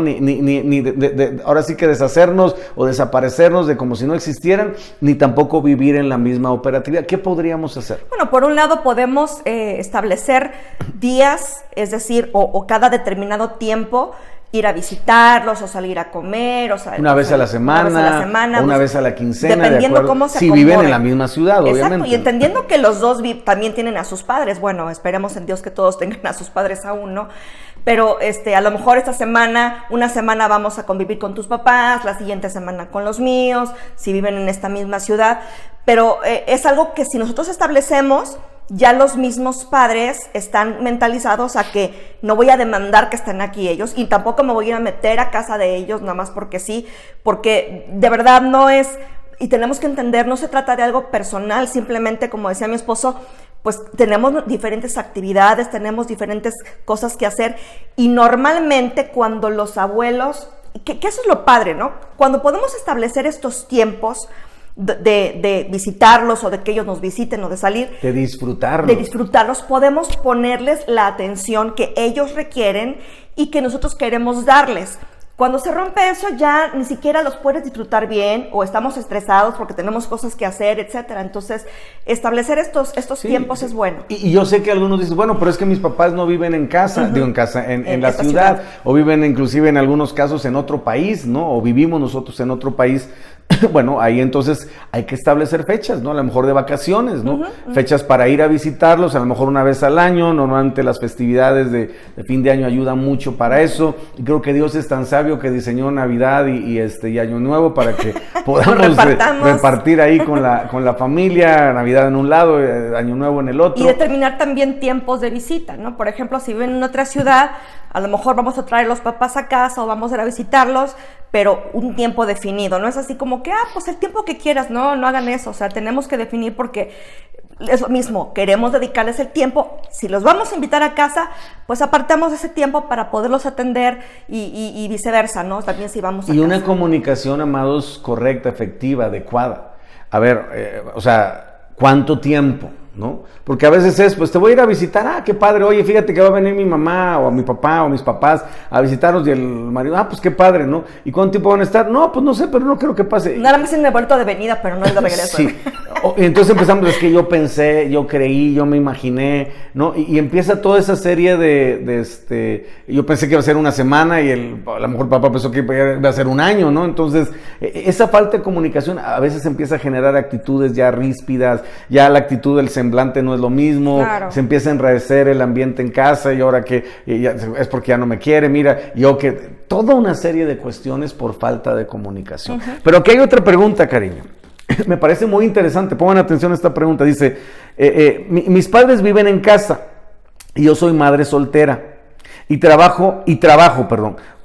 Ahora sí que deshacernos o desaparecernos de como si no existieran, ni tampoco vivir en la misma operatividad. ¿Qué podríamos hacer? Bueno, por un lado podemos establecer días, es decir, o cada determinado tiempo, ir a visitarlos o salir a comer, una vez a la semana, una vez a la quincena, dependiendo de cómo se acomoden. Si viven en la misma ciudad, exacto, obviamente. Y entendiendo que los dos también tienen a sus padres. Bueno, esperemos en Dios que todos tengan a sus padres aún, ¿no? Pero a lo mejor una semana vamos a convivir con tus papás, la siguiente semana con los míos, si viven en esta misma ciudad. Pero es algo que si nosotros establecemos, ya los mismos padres están mentalizados a que no voy a demandar que estén aquí ellos y tampoco me voy a ir a meter a casa de ellos nada más porque sí, porque de verdad no es, y tenemos que entender, no se trata de algo personal, simplemente como decía mi esposo, pues tenemos diferentes actividades, tenemos diferentes cosas que hacer y normalmente cuando los abuelos que eso es lo padre, ¿no? Cuando podemos establecer estos tiempos de visitarlos o de que ellos nos visiten o de salir. De disfrutarlos, podemos ponerles la atención que ellos requieren y que nosotros queremos darles. Cuando se rompe eso, ya ni siquiera los puedes disfrutar bien o estamos estresados porque tenemos cosas que hacer, etcétera. Entonces, establecer estos tiempos es bueno. Y yo sé que algunos dicen, bueno, pero es que mis papás no viven en casa, en la ciudad, o viven inclusive en algunos casos en otro país, ¿no? O vivimos nosotros en otro país. Bueno, ahí entonces hay que establecer fechas, ¿no? A lo mejor de vacaciones, ¿no? Fechas para ir a visitarlos, a lo mejor una vez al año. Normalmente las festividades de fin de año ayudan mucho para eso. Y creo que Dios es tan sabio que diseñó Navidad y Año Nuevo para que podamos repartir ahí con la familia, Navidad en un lado, Año Nuevo en el otro. Y determinar también tiempos de visita, ¿no? Por ejemplo, si viven en otra ciudad, a lo mejor vamos a traer a los papás a casa o vamos a ir a visitarlos, pero un tiempo definido, no es así como que, pues el tiempo que quieras, no hagan eso, o sea, tenemos que definir porque es lo mismo, queremos dedicarles el tiempo, si los vamos a invitar a casa, pues apartamos ese tiempo para poderlos atender y viceversa, ¿no? También si vamos a casa. Una comunicación, amados, correcta, efectiva, adecuada. A ver, o sea, ¿cuánto tiempo? ¿No? Porque a veces pues te voy a ir a visitar, qué padre, oye, fíjate que va a venir mi mamá o mi papá o mis papás a visitarnos y el marido, pues qué padre, ¿no? ¿Y cuánto tiempo van a estar? No, pues no sé, pero no creo que pase. Nada más en el vuelto de venida, pero no es de regreso. Sí, entonces empezamos, es que yo pensé, yo creí, yo me imaginé, ¿no? Y empieza toda esa serie yo pensé que iba a ser una semana y a lo mejor el papá pensó que iba a ser un año, ¿no? Entonces, esa falta de comunicación a veces empieza a generar actitudes ya ríspidas, ya la actitud del semblante no es lo mismo, claro. Se empieza a enrarecer el ambiente en casa y ahora que es porque ya no me quiere, mira, toda una serie de cuestiones por falta de comunicación. Pero aquí hay otra pregunta, cariño. Me parece muy interesante, pongan atención a esta pregunta, dice, mis padres viven en casa y yo soy madre soltera y trabajo,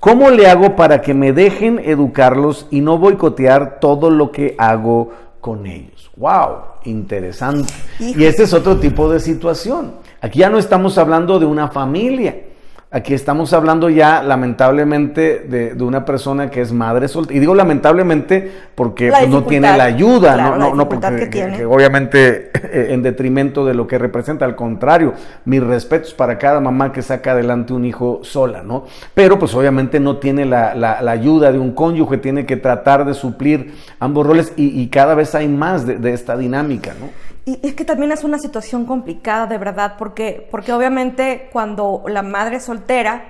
¿cómo le hago para que me dejen educarlos y no boicotear todo lo que hago con ellos? ¡Wow! Interesante. Y este es otro tipo de situación. Aquí ya no estamos hablando de una familia. Aquí estamos hablando ya, lamentablemente, de una persona que es madre soltera. Y digo lamentablemente porque no tiene la ayuda, claro, no porque que obviamente en detrimento de lo que representa. Al contrario, mis respetos para cada mamá que saca adelante un hijo sola, ¿no? Pero pues obviamente no tiene la ayuda de un cónyuge, tiene que tratar de suplir ambos roles y cada vez hay más de esta dinámica, ¿no? Y es que también es una situación complicada, de verdad, porque obviamente cuando la madre es soltera,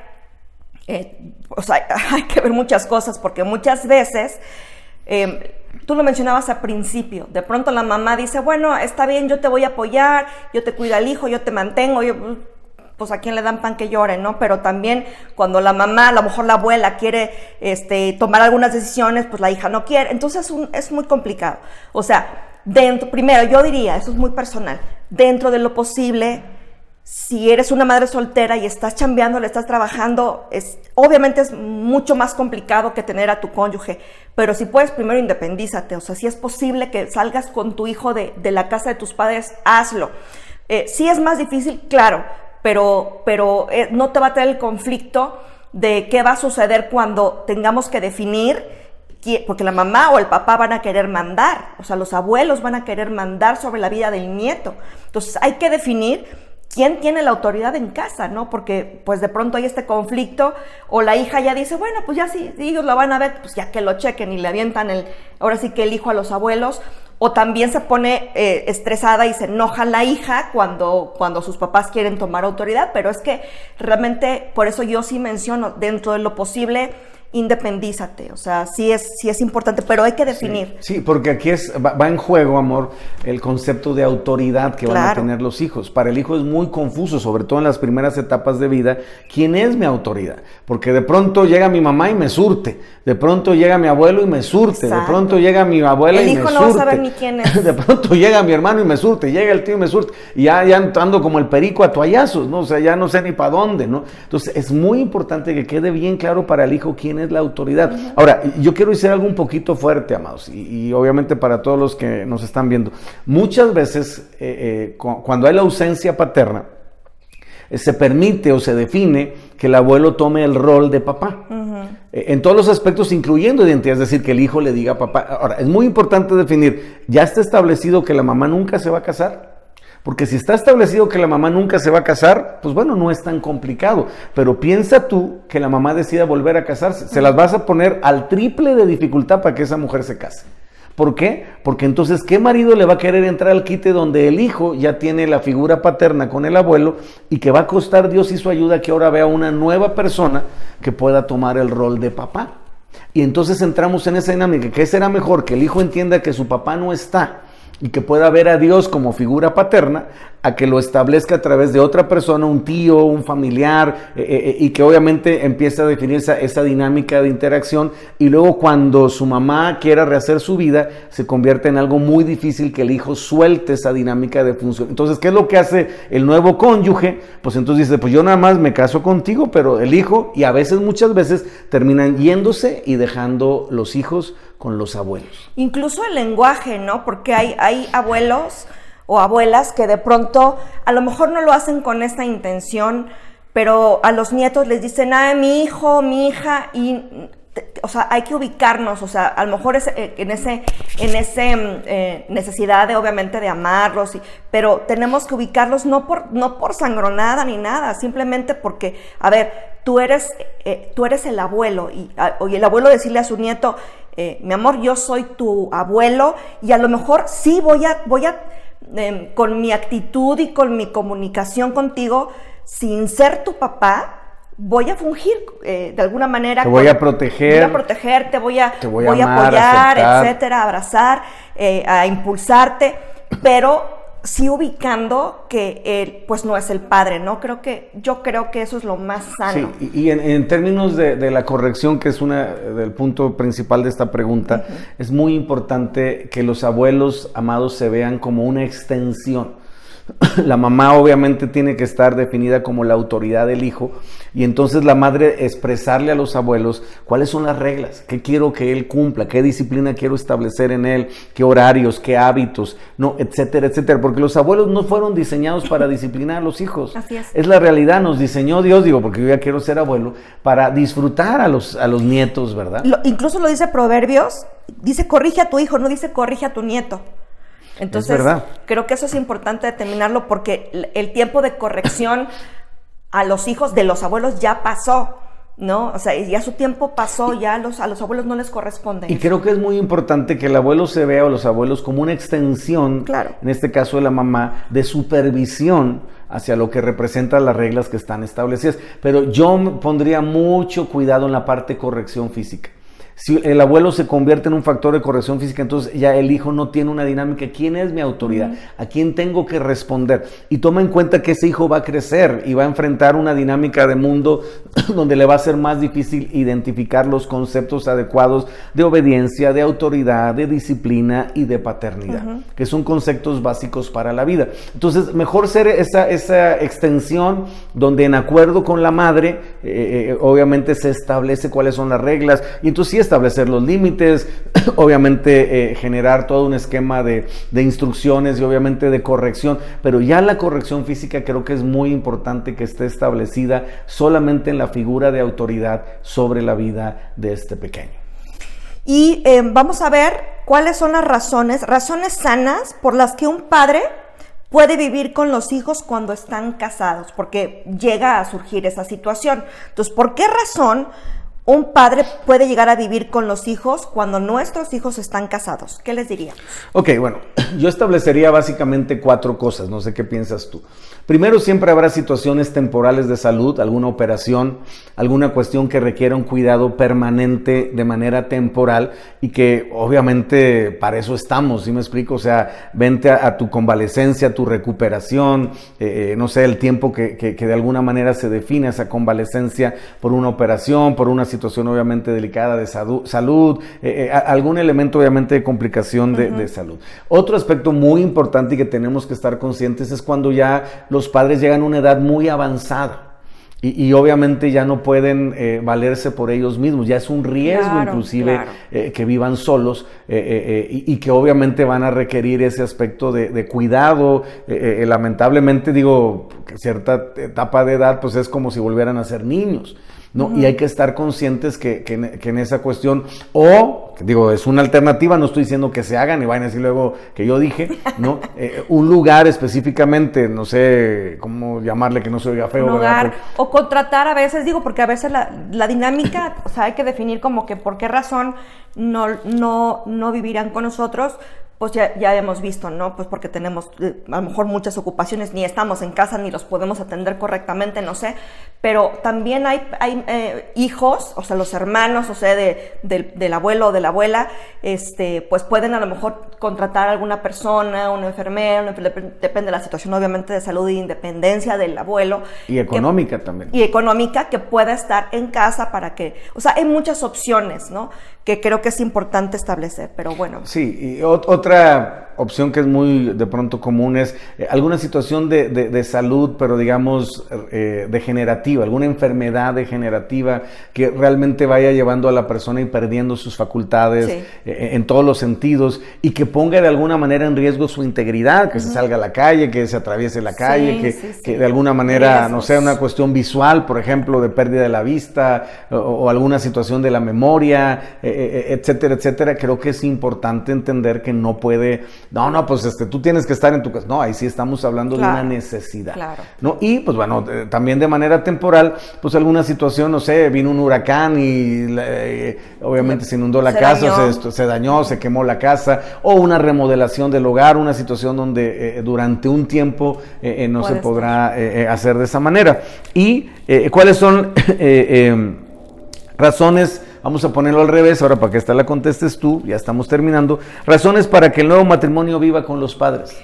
o sea, hay que ver muchas cosas, porque muchas veces, tú lo mencionabas al principio, de pronto la mamá dice, bueno, está bien, yo te voy a apoyar, yo te cuido al hijo, yo te mantengo, pues a quién le dan pan que llore, ¿no? Pero también cuando la mamá, a lo mejor la abuela quiere tomar algunas decisiones, pues la hija no quiere, entonces es muy complicado. O sea, primero yo diría, eso es muy personal, dentro de lo posible, si eres una madre soltera y estás chambeando, le estás trabajando, obviamente es mucho más complicado que tener a tu cónyuge, pero si puedes, primero independízate, o sea, si es posible que salgas con tu hijo de la casa de tus padres, hazlo. Sí es más difícil, claro, pero no te va a traer el conflicto de qué va a suceder cuando tengamos que definir, porque la mamá o el papá van a querer mandar, o sea, los abuelos van a querer mandar sobre la vida del nieto. Entonces hay que definir quién tiene la autoridad en casa, ¿no? Porque pues de pronto hay este conflicto o la hija ya dice, bueno, pues ya si ellos lo van a ver, pues ya que lo chequen y le avientan ahora sí que el hijo a los abuelos. O también se pone estresada y se enoja la hija cuando sus papás quieren tomar autoridad, pero es que realmente, por eso yo sí menciono, dentro de lo posible, independízate, o sea, sí es importante, pero hay que definir. Sí, porque aquí va en juego, amor, el concepto de autoridad que van a tener los hijos. Para el hijo es muy confuso, sobre todo en las primeras etapas de vida, ¿quién es mi autoridad? Porque de pronto llega mi mamá y me surte, de pronto llega mi abuelo y me surte, de pronto llega mi abuela y me surte. El hijo no va a saber ni quién es. De pronto llega mi hermano y me surte, llega el tío y me surte, y ya ando como el perico a toallazos, ¿no? O sea, ya no sé ni para dónde, ¿no? Entonces, es muy importante que quede bien claro para el hijo quién es la autoridad. Ahora, yo quiero decir algo un poquito fuerte, amados, y obviamente para todos los que nos están viendo. Muchas veces, cuando hay la ausencia paterna, se permite o se define que el abuelo tome el rol de papá. En todos los aspectos, incluyendo identidad, es decir, que el hijo le diga a papá. Ahora, es muy importante definir, ¿ya está establecido que la mamá nunca se va a casar? Porque si está establecido que la mamá nunca se va a casar, pues bueno, no es tan complicado. Pero piensa tú que la mamá decida volver a casarse. Se las vas a poner al triple de dificultad para que esa mujer se case. ¿Por qué? Porque entonces, ¿qué marido le va a querer entrar al quite donde el hijo ya tiene la figura paterna con el abuelo y que va a costar Dios y su ayuda que ahora vea una nueva persona que pueda tomar el rol de papá? Y entonces entramos en esa dinámica. ¿Qué será mejor? Que el hijo entienda que su papá no está y que pueda ver a Dios como figura paterna, a que lo establezca a través de otra persona, un tío, un familiar, y que obviamente empiece a definir esa dinámica de interacción, y luego cuando su mamá quiera rehacer su vida, se convierte en algo muy difícil que el hijo suelte esa dinámica de función. Entonces, ¿qué es lo que hace el nuevo cónyuge? Pues entonces dice, pues yo nada más me caso contigo, pero el hijo, y a veces, muchas veces, terminan yéndose y dejando los hijos con los abuelos. Incluso el lenguaje, ¿no? Porque hay abuelos o abuelas que de pronto a lo mejor no lo hacen con esta intención, pero a los nietos les dicen, mi hijo, mi hija, y o sea, hay que ubicarnos, o sea, a lo mejor es en ese necesidad de, obviamente, de amarlos, pero tenemos que ubicarlos no por sangronada ni nada, simplemente porque, a ver, tú eres el abuelo, y el abuelo decirle a su nieto, mi amor, yo soy tu abuelo, y a lo mejor sí voy a con mi actitud y con mi comunicación contigo, sin ser tu papá, voy a fungir de alguna manera. Te voy a proteger. Voy a protegerte, voy a amar, apoyar, aceptar, etcétera, abrazar, a impulsarte, pero sí ubicando que él, pues, no es el padre, ¿no? Yo creo que eso es lo más sano. Sí, y en términos de la corrección, que es del punto principal de esta pregunta, es muy importante que los abuelos amados se vean como una extensión. La mamá obviamente tiene que estar definida como la autoridad del hijo, y entonces la madre expresarle a los abuelos cuáles son las reglas, qué quiero que él cumpla, qué disciplina quiero establecer en él, qué horarios, qué hábitos, no, etcétera, etcétera, porque los abuelos no fueron diseñados para disciplinar a los hijos. Así es. Es la realidad, nos diseñó Dios, porque yo ya quiero ser abuelo, para disfrutar a los nietos, ¿verdad? Incluso lo dice Proverbios, dice corrige a tu hijo, no dice corrige a tu nieto. Entonces, creo que eso es importante determinarlo, porque el tiempo de corrección a los hijos de los abuelos ya pasó, ¿no? O sea, ya su tiempo pasó, ya a los abuelos no les corresponde. Y creo que es muy importante que el abuelo se vea, o los abuelos, como una extensión, claro, en este caso de la mamá, de supervisión hacia lo que representan las reglas que están establecidas. Pero yo pondría mucho cuidado en la parte de corrección física. Si el abuelo se convierte en un factor de corrección física, entonces ya el hijo no tiene una dinámica. ¿Quién es mi autoridad? ¿A quién tengo que responder? Y toma en cuenta que ese hijo va a crecer y va a enfrentar una dinámica de mundo donde le va a ser más difícil identificar los conceptos adecuados de obediencia, de autoridad, de disciplina y de paternidad, que son conceptos básicos para la vida. Entonces, mejor ser esa extensión donde, en acuerdo con la madre, obviamente se establece cuáles son las reglas, y entonces sí establecer los límites, obviamente generar todo un esquema de instrucciones y obviamente de corrección, pero ya la corrección física creo que es muy importante que esté establecida solamente en la figura de autoridad sobre la vida de este pequeño. Y vamos a ver cuáles son las razones sanas por las que un padre puede vivir con los hijos cuando están casados, porque llega a surgir esa situación. Entonces, ¿por qué razón un padre puede llegar a vivir con los hijos cuando nuestros hijos están casados? ¿Qué les diría? Ok, bueno, yo establecería básicamente 4 cosas, no sé qué piensas tú. Primero, siempre habrá situaciones temporales de salud, alguna operación, alguna cuestión que requiera un cuidado permanente de manera temporal, y que obviamente para eso estamos, ¿sí me explico? O sea, vente a tu convalecencia, a tu recuperación, no sé, el tiempo que de alguna manera se define esa convalecencia por una operación, por una situación obviamente delicada de salud, algún elemento obviamente de complicación de salud. Otro aspecto muy importante y que tenemos que estar conscientes es cuando ya los padres llegan a una edad muy avanzada y obviamente ya no pueden valerse por ellos mismos, ya es un riesgo inclusive que vivan solos, y que obviamente van a requerir ese aspecto de cuidado. Lamentablemente, digo, cierta etapa de edad pues es como si volvieran a ser niños. ¿no? Y hay que estar conscientes que en esa cuestión, o, digo, es una alternativa, no estoy diciendo que se hagan y vayan a decir luego que yo dije, ¿no? Un lugar específicamente, no sé cómo llamarle, que no se oiga feo. Un lugar, ¿verdad? o contratar a veces, digo, porque a veces la dinámica, o sea, hay que definir como que por qué razón no vivirán con nosotros. Pues ya hemos visto, ¿no? Pues porque tenemos a lo mejor muchas ocupaciones, ni estamos en casa, ni los podemos atender correctamente, no sé. Pero también hay hijos, o sea, los hermanos, o sea, del abuelo o de la abuela, pues pueden a lo mejor contratar a alguna persona, una enfermera, depende de la situación, obviamente, de salud e independencia del abuelo. Y económica también. Y económica, que pueda estar en casa para que, o sea, hay muchas opciones, ¿no? Que creo que es importante establecer, pero bueno. Sí, y otra opción que es muy de pronto común es alguna situación de salud, pero digamos degenerativa, alguna enfermedad degenerativa que realmente vaya llevando a la persona y perdiendo sus facultades, sí, en todos los sentidos, y que ponga de alguna manera en riesgo su integridad, que se salga a la calle, que se atraviese la calle, sí, que de alguna manera, no sea una cuestión visual, por ejemplo, de pérdida de la vista o alguna situación de la memoria, etcétera, etcétera. Creo que es importante entender que no puede, pues tú tienes que estar en tu casa. No, ahí sí estamos hablando de una necesidad. Claro. ¿No? Y pues bueno, también de manera temporal, pues alguna situación, no sé, vino un huracán y obviamente se inundó la casa, se dañó, se quemó la casa, o una remodelación del hogar, una situación donde durante un tiempo no se podrá hacer de esa manera. Y ¿cuáles son razones? Vamos a ponerlo al revés, ahora para que esta la contestes tú, ya estamos terminando. Razones para que el nuevo matrimonio viva con los padres.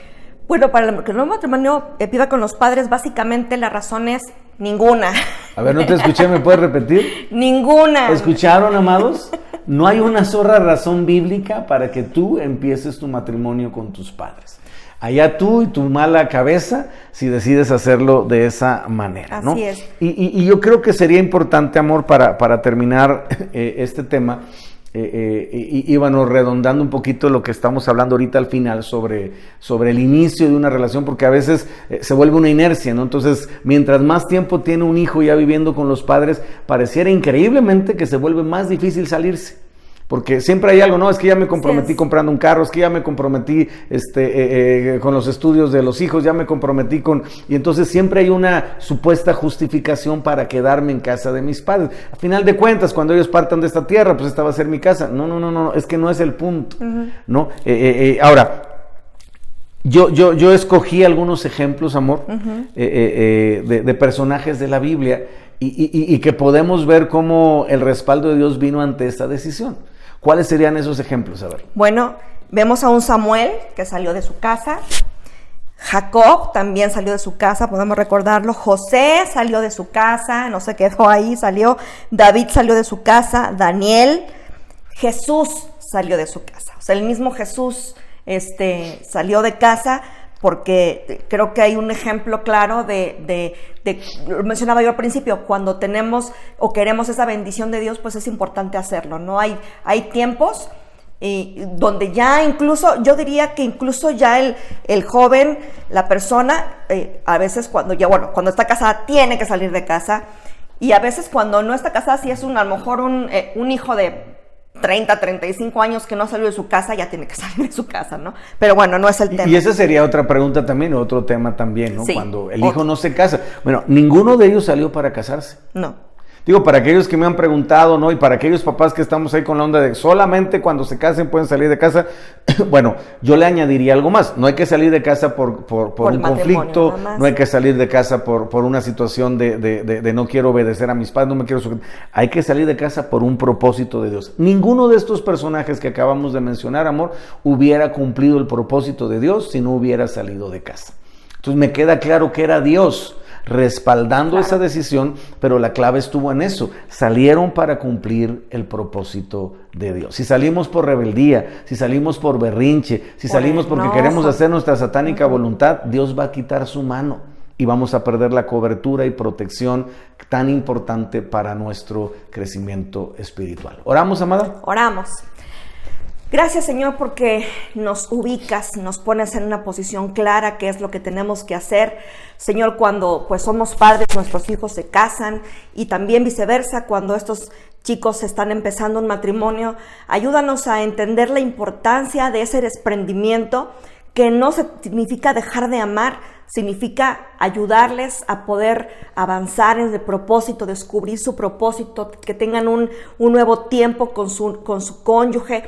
Bueno, para que el nuevo matrimonio viva con los padres, básicamente la razón es ninguna. A ver, no te escuché, ¿me puedes repetir? Ninguna. ¿Escucharon, amados? No hay una sola razón bíblica para que tú empieces tu matrimonio con tus padres. Allá tú y tu mala cabeza si decides hacerlo de esa manera, ¿no? Así es. Y yo creo que sería importante, amor, para terminar este tema, íbamos redondando un poquito lo que estamos hablando ahorita al final sobre el inicio de una relación, porque a veces se vuelve una inercia, ¿no? Entonces, mientras más tiempo tiene un hijo ya viviendo con los padres, pareciera increíblemente que se vuelve más difícil salirse. Porque siempre hay algo, no, es que ya me comprometí comprando un carro, es que ya me comprometí con los estudios de los hijos, ya me comprometí y entonces siempre hay una supuesta justificación para quedarme en casa de mis padres. A final de cuentas, cuando ellos partan de esta tierra, pues esta va a ser mi casa. No, es que no es el punto, ¿no? Ahora, yo escogí algunos ejemplos, amor, de personajes de la Biblia y que podemos ver cómo el respaldo de Dios vino ante esta decisión. ¿Cuáles serían esos ejemplos? A ver. Bueno, vemos a un Samuel que salió de su casa. Jacob también salió de su casa, podemos recordarlo. José salió de su casa, no se quedó ahí, salió. David salió de su casa. Daniel. Jesús salió de su casa. O sea, el mismo Jesús salió de casa, porque creo que hay un ejemplo claro lo mencionaba yo al principio, cuando tenemos o queremos esa bendición de Dios, pues es importante hacerlo, ¿no? Hay tiempos donde ya incluso, yo diría que incluso ya el joven, la persona, a veces cuando está casada tiene que salir de casa, y a veces cuando no está casada, si es a lo mejor un hijo de 30, 35 años que no salió de su casa, ya tiene que salir de su casa, ¿no? Pero bueno, no es el tema. Y esa sería otra pregunta también, otro tema también, ¿no? Sí, cuando el hijo no se casa. Bueno, ninguno de ellos salió para casarse. No. Digo, para aquellos que me han preguntado, ¿no? Y para aquellos papás que estamos ahí con la onda de solamente cuando se casen pueden salir de casa. Bueno, yo le añadiría algo más. No hay que salir de casa por un conflicto, no hay que salir de casa por una situación de no quiero obedecer a mis padres, no me quiero sujetar. Hay que salir de casa por un propósito de Dios. Ninguno de estos personajes que acabamos de mencionar, amor, hubiera cumplido el propósito de Dios si no hubiera salido de casa. Entonces me queda claro que era Dios respaldando esa decisión, pero la clave estuvo en eso. Salieron para cumplir el propósito de Dios. Si salimos por rebeldía, si salimos por berrinche, si salimos porque queremos hacer nuestra satánica voluntad, Dios va a quitar su mano y vamos a perder la cobertura y protección tan importante para nuestro crecimiento espiritual. ¿Oramos, amada? Oramos. Gracias, Señor, porque nos ubicas, nos pones en una posición clara, qué es lo que tenemos que hacer. Señor, cuando pues somos padres, nuestros hijos se casan, y también viceversa, cuando estos chicos están empezando un matrimonio, ayúdanos a entender la importancia de ese desprendimiento, que no significa dejar de amar, significa ayudarles a poder avanzar en el propósito, descubrir su propósito, que tengan un nuevo tiempo con su cónyuge.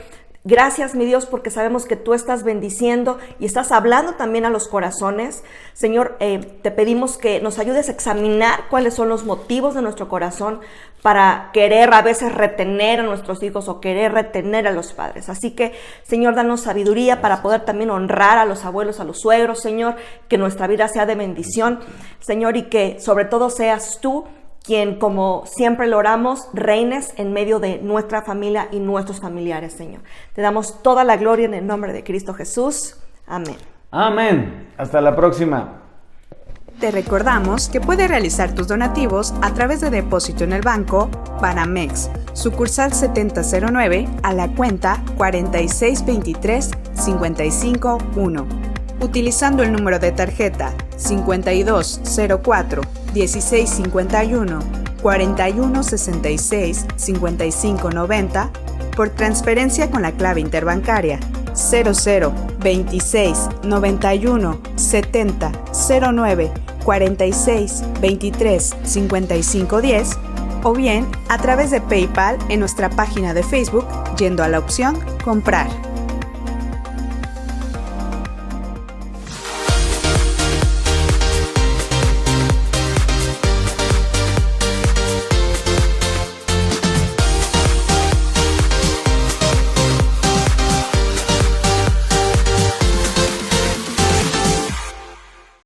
Gracias, mi Dios, porque sabemos que tú estás bendiciendo y estás hablando también a los corazones. Señor, te pedimos que nos ayudes a examinar cuáles son los motivos de nuestro corazón para querer a veces retener a nuestros hijos o querer retener a los padres. Así que, Señor, danos sabiduría para poder también honrar a los abuelos, a los suegros, Señor, que nuestra vida sea de bendición, Señor, y que sobre todo seas tú quien, como siempre lo oramos, reines en medio de nuestra familia y nuestros familiares, Señor. Te damos toda la gloria en el nombre de Cristo Jesús. Amén. Amén. Hasta la próxima. Te recordamos que puedes realizar tus donativos a través de depósito en el banco Banamex, sucursal 7009, a la cuenta 4623551, utilizando el número de tarjeta 5204 1651 4166 5590 por transferencia con la clave interbancaria 00 26 91 70 09 46 23 55 10, o bien a través de PayPal en nuestra página de Facebook yendo a la opción Comprar.